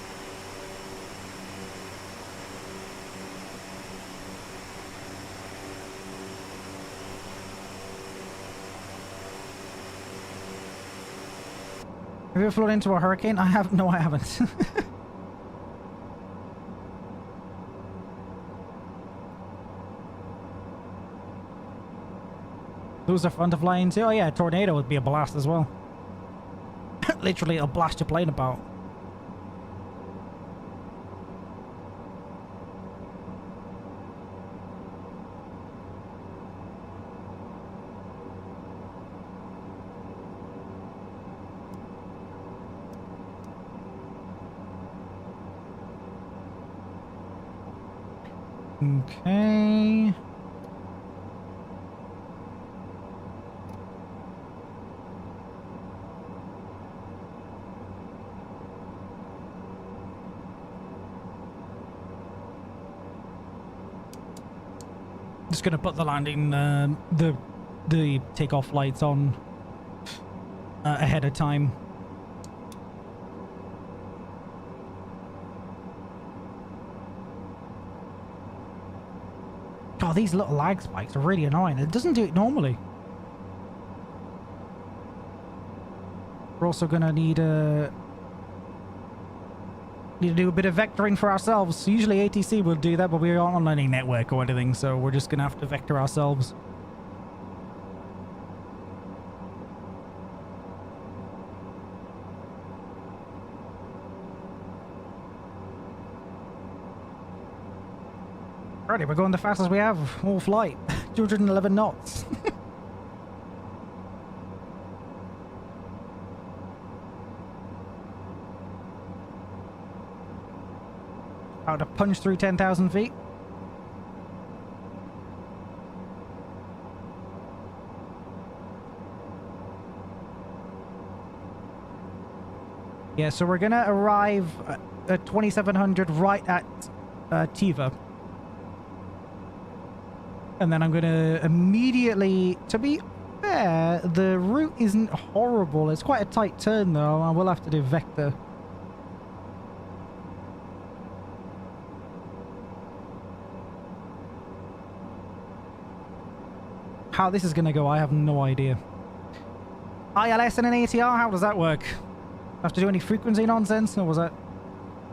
Have you ever flown into a hurricane? I have. No, I haven't. Those are fun to fly into. Oh yeah, a tornado would be a blast as well. Literally, it'll blast your plane about. Okay. Just gonna put the landing, the takeoff lights on ahead of time. God, these little lag spikes are really annoying. It doesn't do it normally. We're also going to need to do a bit of vectoring for ourselves. Usually ATC will do that, but we aren't on any network or anything, so we're just going to have to vector ourselves. Alrighty, we're going the fastest we have all flight. 211 knots. How to punch through 10,000 feet. Yeah, so we're gonna arrive at 2700 right at Tiva. And then I'm gonna immediately, to be fair, the route isn't horrible. It's quite a tight turn though. I will have to do vector. How this is going to go, I have no idea. ILS and an ATR, how does that work? Have to do any frequency nonsense? Or was that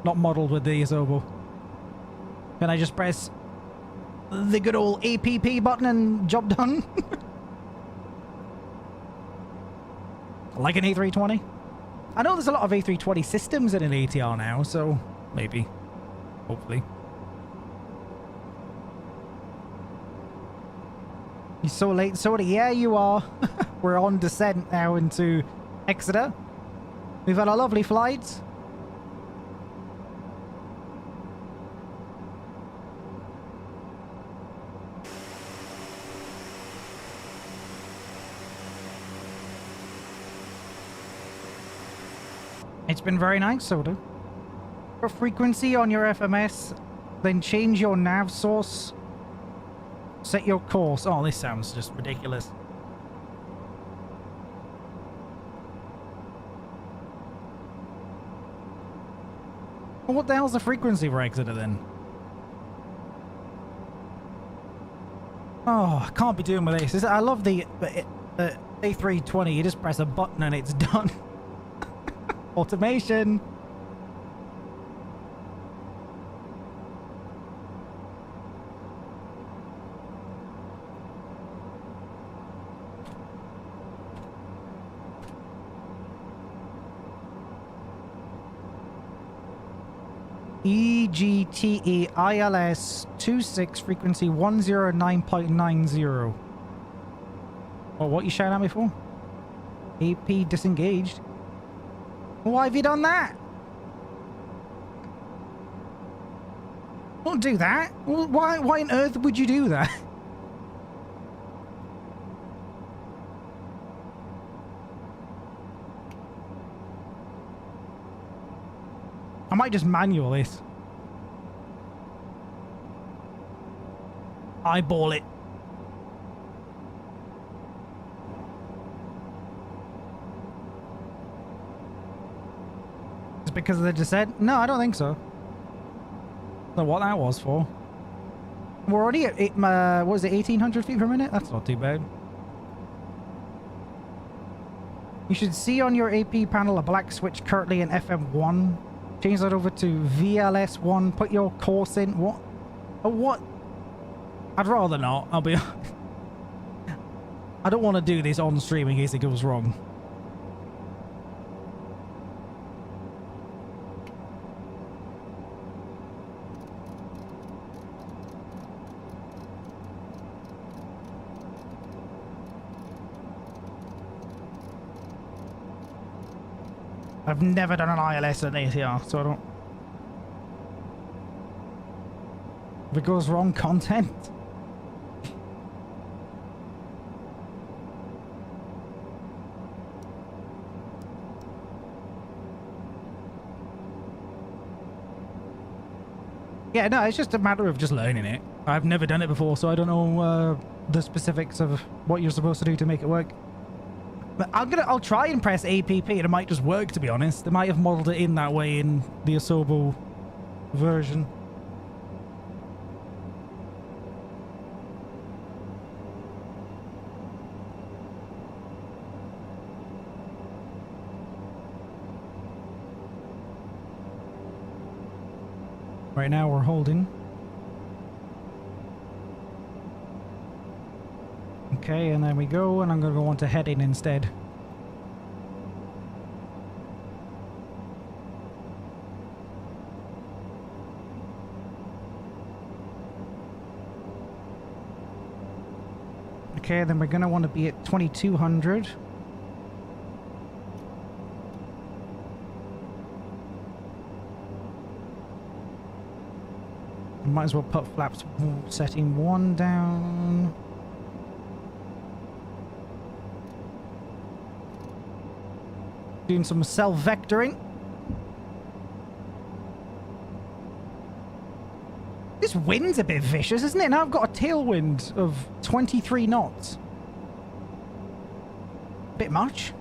not modelled with the Asobo? Can I just press the good old APP button and job done? Like an A320? I know there's a lot of A320 systems in an ATR now, so maybe. Hopefully. You're so late, Soda. Yeah, you are. We're on descent now into Exeter. We've had a lovely flight. It's been very nice, Soda. For frequency on your FMS, then change your nav source. Set your course. Oh, this sounds just ridiculous. Well, what the hell's the frequency for Exeter then? Oh, I can't be doing with this. I love the A320. You just press a button and it's done. Automation. EGTE ILS 26 frequency 109.90. Well, what you shouting at me for? AP disengaged. Why have you done that? Don't do that. Why on earth would you do that? I might just manual this. Eyeball it. It's because of the descent? No, I don't think so. I don't know what that was for. We're already at, what was it, 1800 feet per minute? That's not too bad. You should see on your AP panel a black switch currently in FM1. Change that over to VLS1. Put your course in. What? Oh, what? I'd rather not. I'll be honest. I don't want to do this on stream in case it goes wrong. I've never done an ILS and ATR, so I don't... If it goes wrong, content. Yeah, no, it's just a matter of just learning it. I've never done it before, so I don't know the specifics of what you're supposed to do to make it work. But I'll try and press APP and it might just work, to be honest. They might have modeled it in that way in the Asobo version. Right now we're holding. Okay, and then we go, and I'm going to go on to heading instead. Okay, then we're going to want to be at 2200. Might as well put flaps setting 1 down. Doing some self-vectoring. This wind's a bit vicious, isn't it? Now I've got a tailwind of 23 knots. Bit much.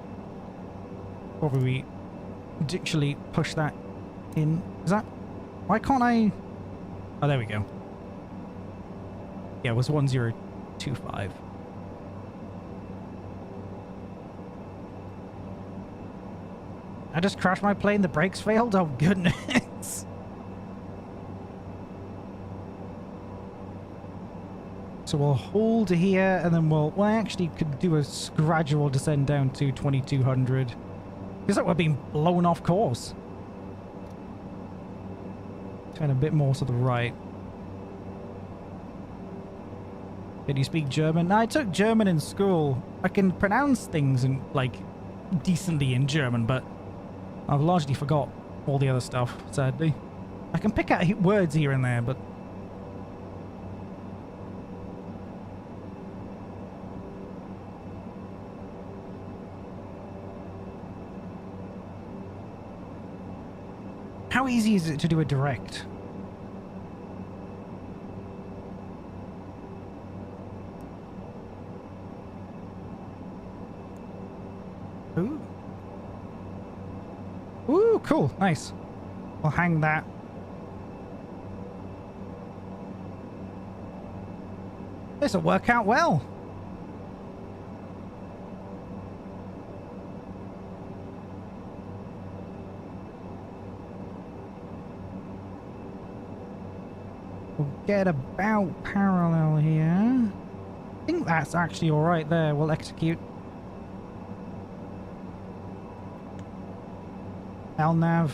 Probably we actually push that in. Is that... Why can't I... Oh, there we go. Yeah, it was 1025. I just crashed my plane, the brakes failed? Oh, goodness. So we'll hold here, and then we'll actually could do a gradual descend down to 2200. Feels like we're being blown off course. Turn a bit more to the right. Did you speak German? I took German in school. I can pronounce things in, like, decently in German, but I've largely forgot all the other stuff, sadly. I can pick out words here and there, but... How easy is it to do a direct? Ooh. Ooh, cool. Nice. We'll hang that. This'll work out well. We'll get about parallel here. I think that's actually alright there. We'll execute. LNAV.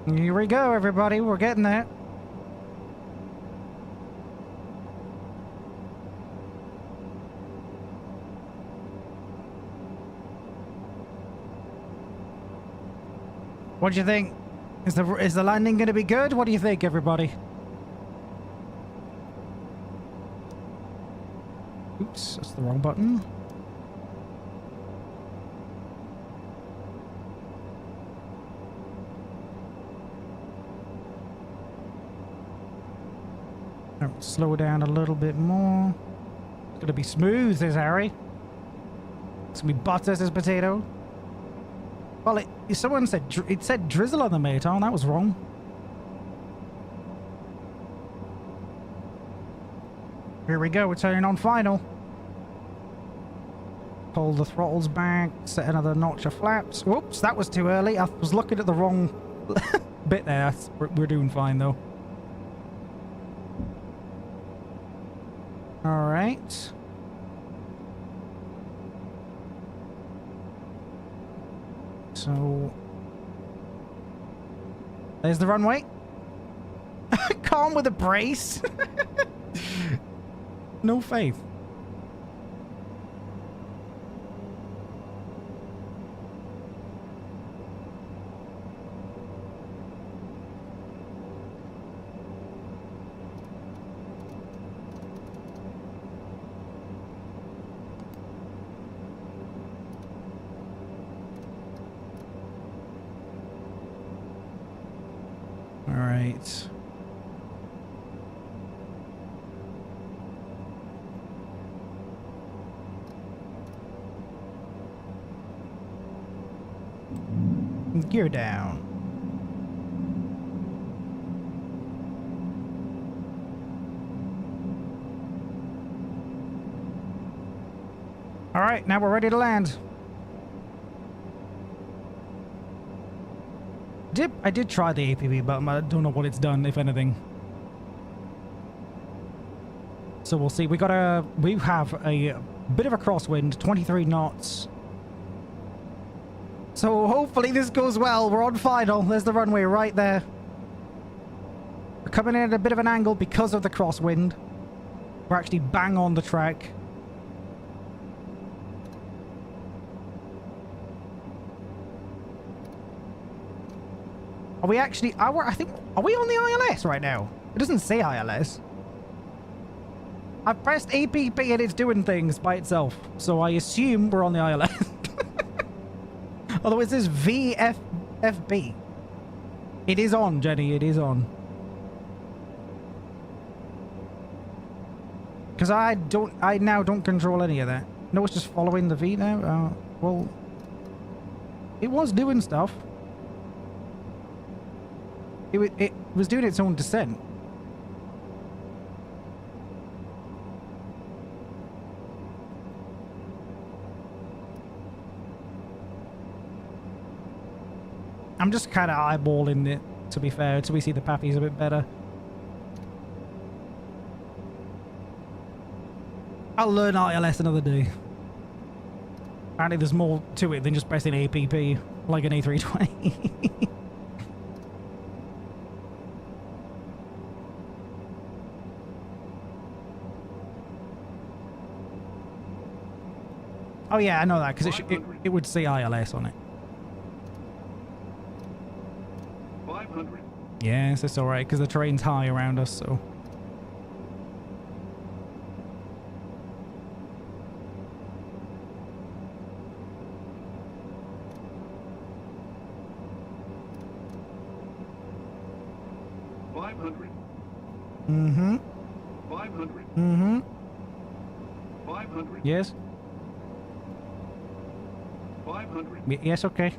Here we go, everybody. We're getting there. What do you think? Is the landing going to be good? What do you think, everybody? Oops, that's the wrong button. Oh, slow down a little bit more. It's gonna be smooth, says Harry. It's gonna be butter, says Potato. Well, someone said it said drizzle on the Maton. That was wrong. Here we go. We're turning on final. Pull the throttles back. Set another notch of flaps. Whoops, that was too early. I was looking at the wrong bit there. We're doing fine though. All right. So there's the runway. Calm with a brace. No faith. All right. Gear down. All right. Right, now we're ready to land. I did try the APB, but I don't know what it's done, if anything. So we'll see. We have a bit of a crosswind, 23 knots. So hopefully this goes well. We're on final. There's the runway right there. We're coming in at a bit of an angle because of the crosswind. We're actually bang on the track. Are we actually... are we on the ILS right now? It doesn't say ILS. I've pressed APP and it's doing things by itself. So I assume we're on the ILS. Although it says VFB. It is on, Jenny. It is on. Because I now don't control any of that. No, it's just following the V now. Well, it was doing stuff. It was doing its own descent. I'm just kind of eyeballing it, to be fair, till we see the pappies a bit better. I'll learn ILS another day. Apparently there's more to it than just pressing APP like an A320. Oh yeah, I know that, because it would say ILS on it. 500. Yes, it's alright, because the terrain's high around us, so... Mm-hmm. 500. Mm-hmm. 500. Yes? 500. Yes, okay.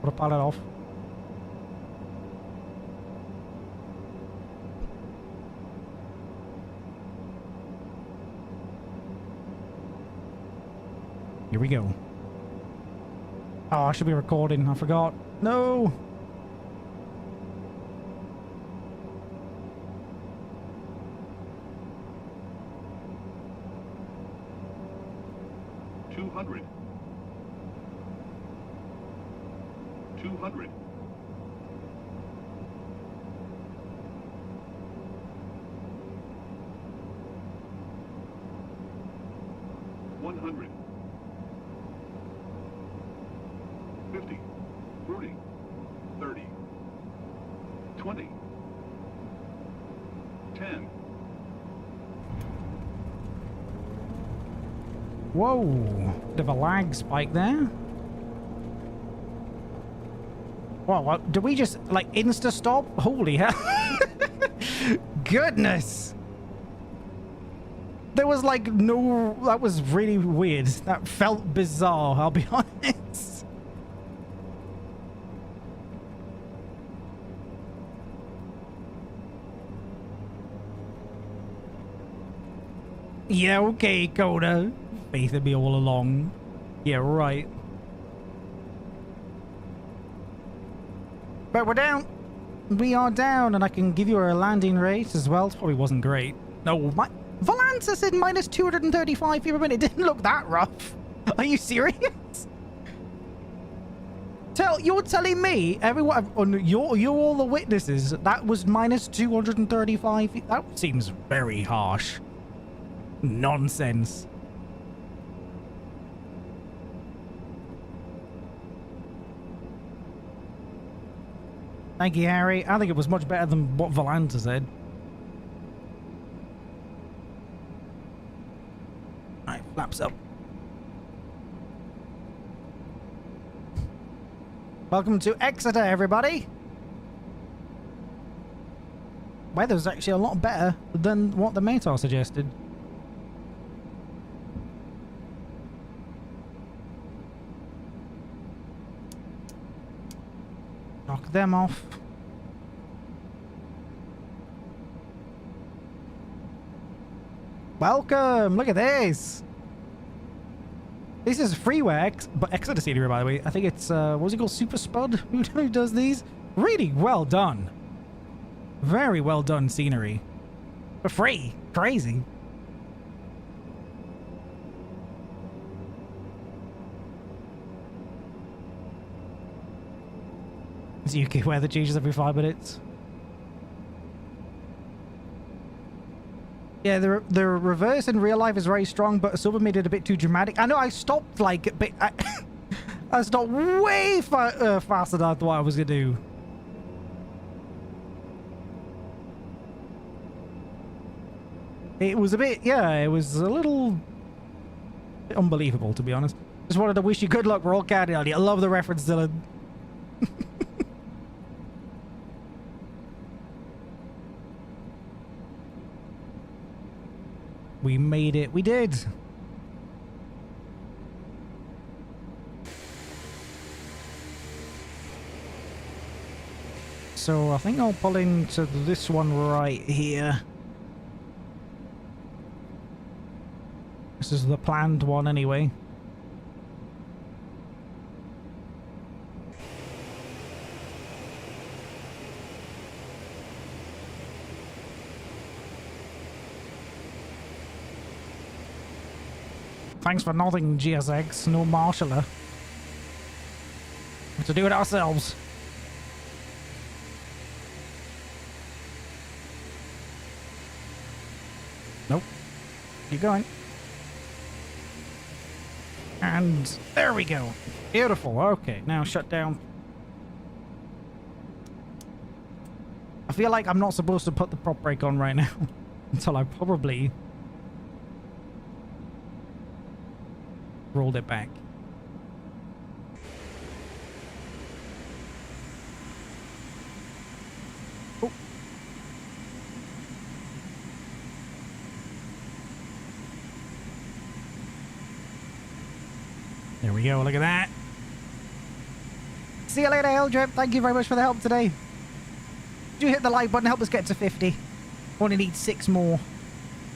Put a pallet off. Here we go. Oh, I should be recording. I forgot. No! $200. 200. 100. 50. 40. 30. 20. 10. Whoa! Bit of a lag spike there. Whoa, what? Did we just, like, insta-stop? Holy hell. Goodness! There was, like, no... That was really weird. That felt bizarre, I'll be honest. Yeah, okay, Coda. Faith in me all along. Yeah, right. But we're down. We are down, and I can give you a landing rate as well. It probably wasn't great. No, my Volanta said minus 235 feet per minute. It didn't look that rough. Are you serious? You're telling me, everyone, you're all the witnesses, that was minus 235 feet? That seems very harsh. Nonsense. Thank you, Harry. I think it was much better than what Volanta said. Alright, flaps up. Welcome to Exeter, everybody. Weather's actually a lot better than what the Matar suggested. Knock them off. Welcome! Look at this! This is freeware, but Exeter scenery, by the way. I think it's, what's it called? Super Spud? Who does these? Really well done. Very well done scenery. For free. Crazy. Is UK weather changes every 5 minutes? Yeah, the reverse in real life is very strong, but Silver made it a bit too dramatic. I know I stopped like a bit. I stopped way faster than I thought I was gonna do. It was a bit, yeah, it was a little unbelievable, to be honest. Just wanted to wish you good luck. We're all counting on you. I love the reference, Dylan. We made it. We did. So I think I'll pull into this one right here. This is the planned one anyway. Thanks for nothing, GSX. No marshaller. We have to do it ourselves. Nope. Keep going. And there we go. Beautiful. Okay, now shut down. I feel like I'm not supposed to put the prop brake on right now until I probably rolled it back. Oh. There we go, look at that. See you later, Eldrip. Thank you very much for the help today. Do hit the like button, help us get to 50. Only need 6 more.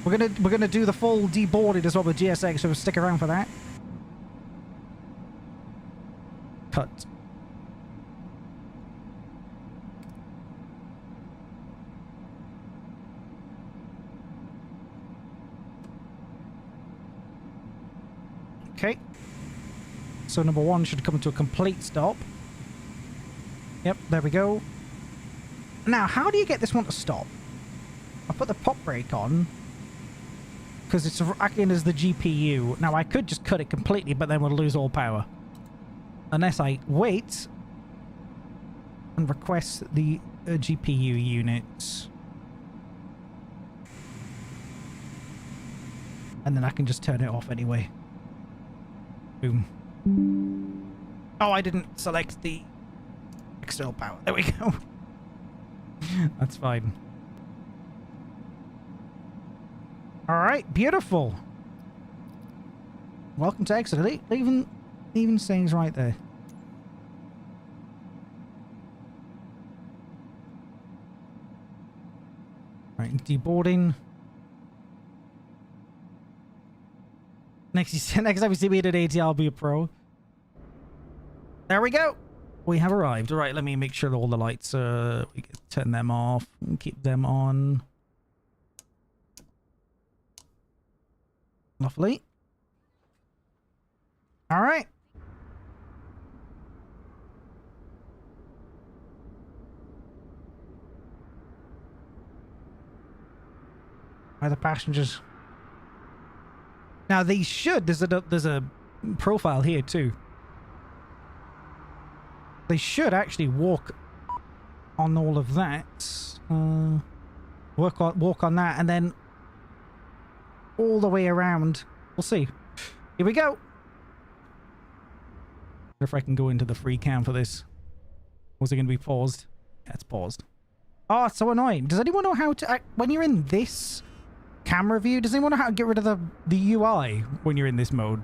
We're gonna do the full deboarded as well with GSX, so stick around for that. Cut. Okay. So number 1 should come to a complete stop. Yep, there we go. Now, how do you get this one to stop? I put the pop brake on because it's acting as the GPU. Now, I could just cut it completely, but then we'll lose all power. Unless I wait and request the GPU units. And then I can just turn it off anyway. Boom. Oh, I didn't select the external power. There we go. That's fine. Alright, beautiful. Welcome to Exeter. Even saying's right there. Right, deboarding. Next time you see me at an AT, I'll be a pro. There we go. We have arrived. All right, let me make sure that all the lights, we can turn them off and keep them on. Lovely. All right. Are the passengers? Now these should. There's a profile here too. They should actually walk on all of that. Walk on that, and then all the way around. We'll see. Here we go. If I can go into the free cam for this. Was it going to be paused? Yeah, it's paused. Oh, it's so annoying. Does anyone know how to... when you're in this camera view, does anyone know how to get rid of the UI when you're in this mode?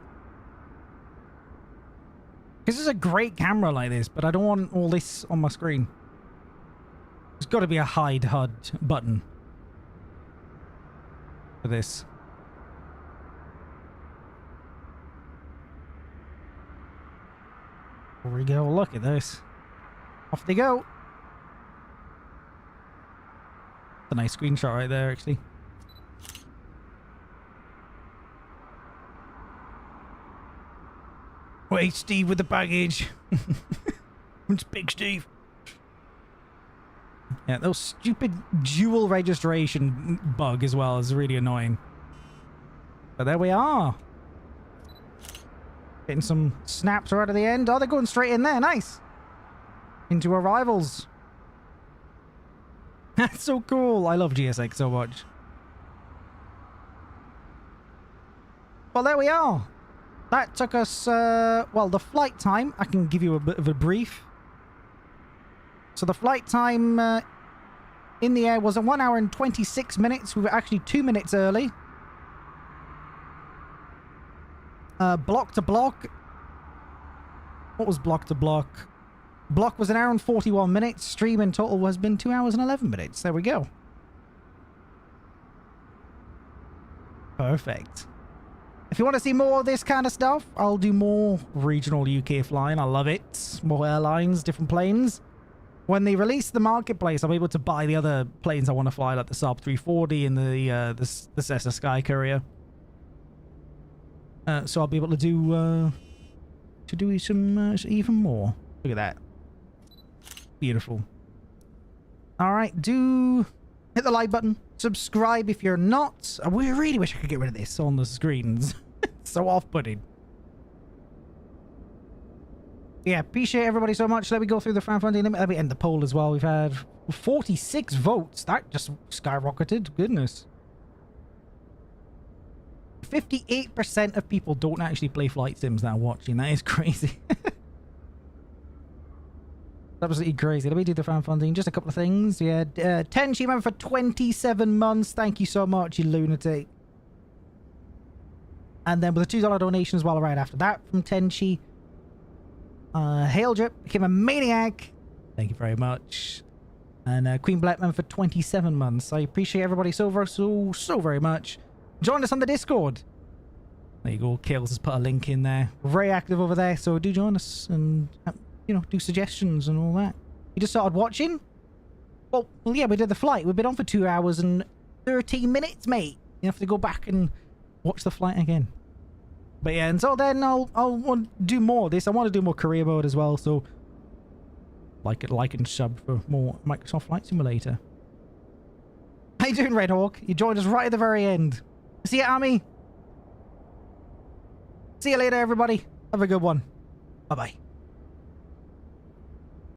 This is a great camera like this, but I don't want all this on my screen. There's got to be a hide HUD button for this. There we go. Look at this. Off they go. A nice screenshot right there, actually. Wait, Steve with the baggage. It's Big Steve. Yeah, those stupid dual registration bug as well is really annoying. But there we are. Getting some snaps right at the end. Oh, they're going straight in there. Nice. Into arrivals. That's so cool. I love GSX so much. Well, there we are. That took us, well, the flight time, I can give you a bit of a brief. So the flight time in the air was 1 hour and 26 minutes. We were actually 2 minutes early. Block to block. What was block to block? Block was 1 hour and 41 minutes. Stream in total has been 2 hours and 11 minutes. There we go. Perfect. If you want to see more of this kind of stuff, I'll do more regional UK flying. I love it. More airlines, different planes. When they release the marketplace, I'll be able to buy the other planes I want to fly, like the Saab 340 and the Cessna Sky Courier. So I'll be able to do some even more. Look at that. Beautiful. All right, do hit the like button. Subscribe if you're not. I really wish I could get rid of this on the screens. It's so off-putting. Yeah, appreciate everybody so much. Let me go through the fan funding limit. Let me end the poll as well. We've had 46 votes. That just skyrocketed. Goodness. 58% of people don't actually play flight sims now watching. That is crazy. Absolutely crazy. Let me do the fan funding. Just a couple of things. Yeah, Tenchi member for 27 months. Thank you so much, you lunatic. And then with a $2 donation as well right after that from Tenchi. Hail Drip became a maniac. Thank you very much. And Queen Black member for 27 months. I appreciate everybody so very much. Join us on the Discord. There you go. Kills has put a link in there. Very active over there, so do join us and you know, do suggestions and all that. You just started watching? Well, yeah, we did the flight. We've been on for 2 hours and 13 minutes, mate. You have to go back and watch the flight again. But yeah, until then, I'll want to do more of this. I want to do more career mode as well, so like and sub for more Microsoft Flight Simulator. How you doing, Red Hawk? You joined us right at the very end. See you, Army. See you later, everybody. Have a good one. Bye-bye.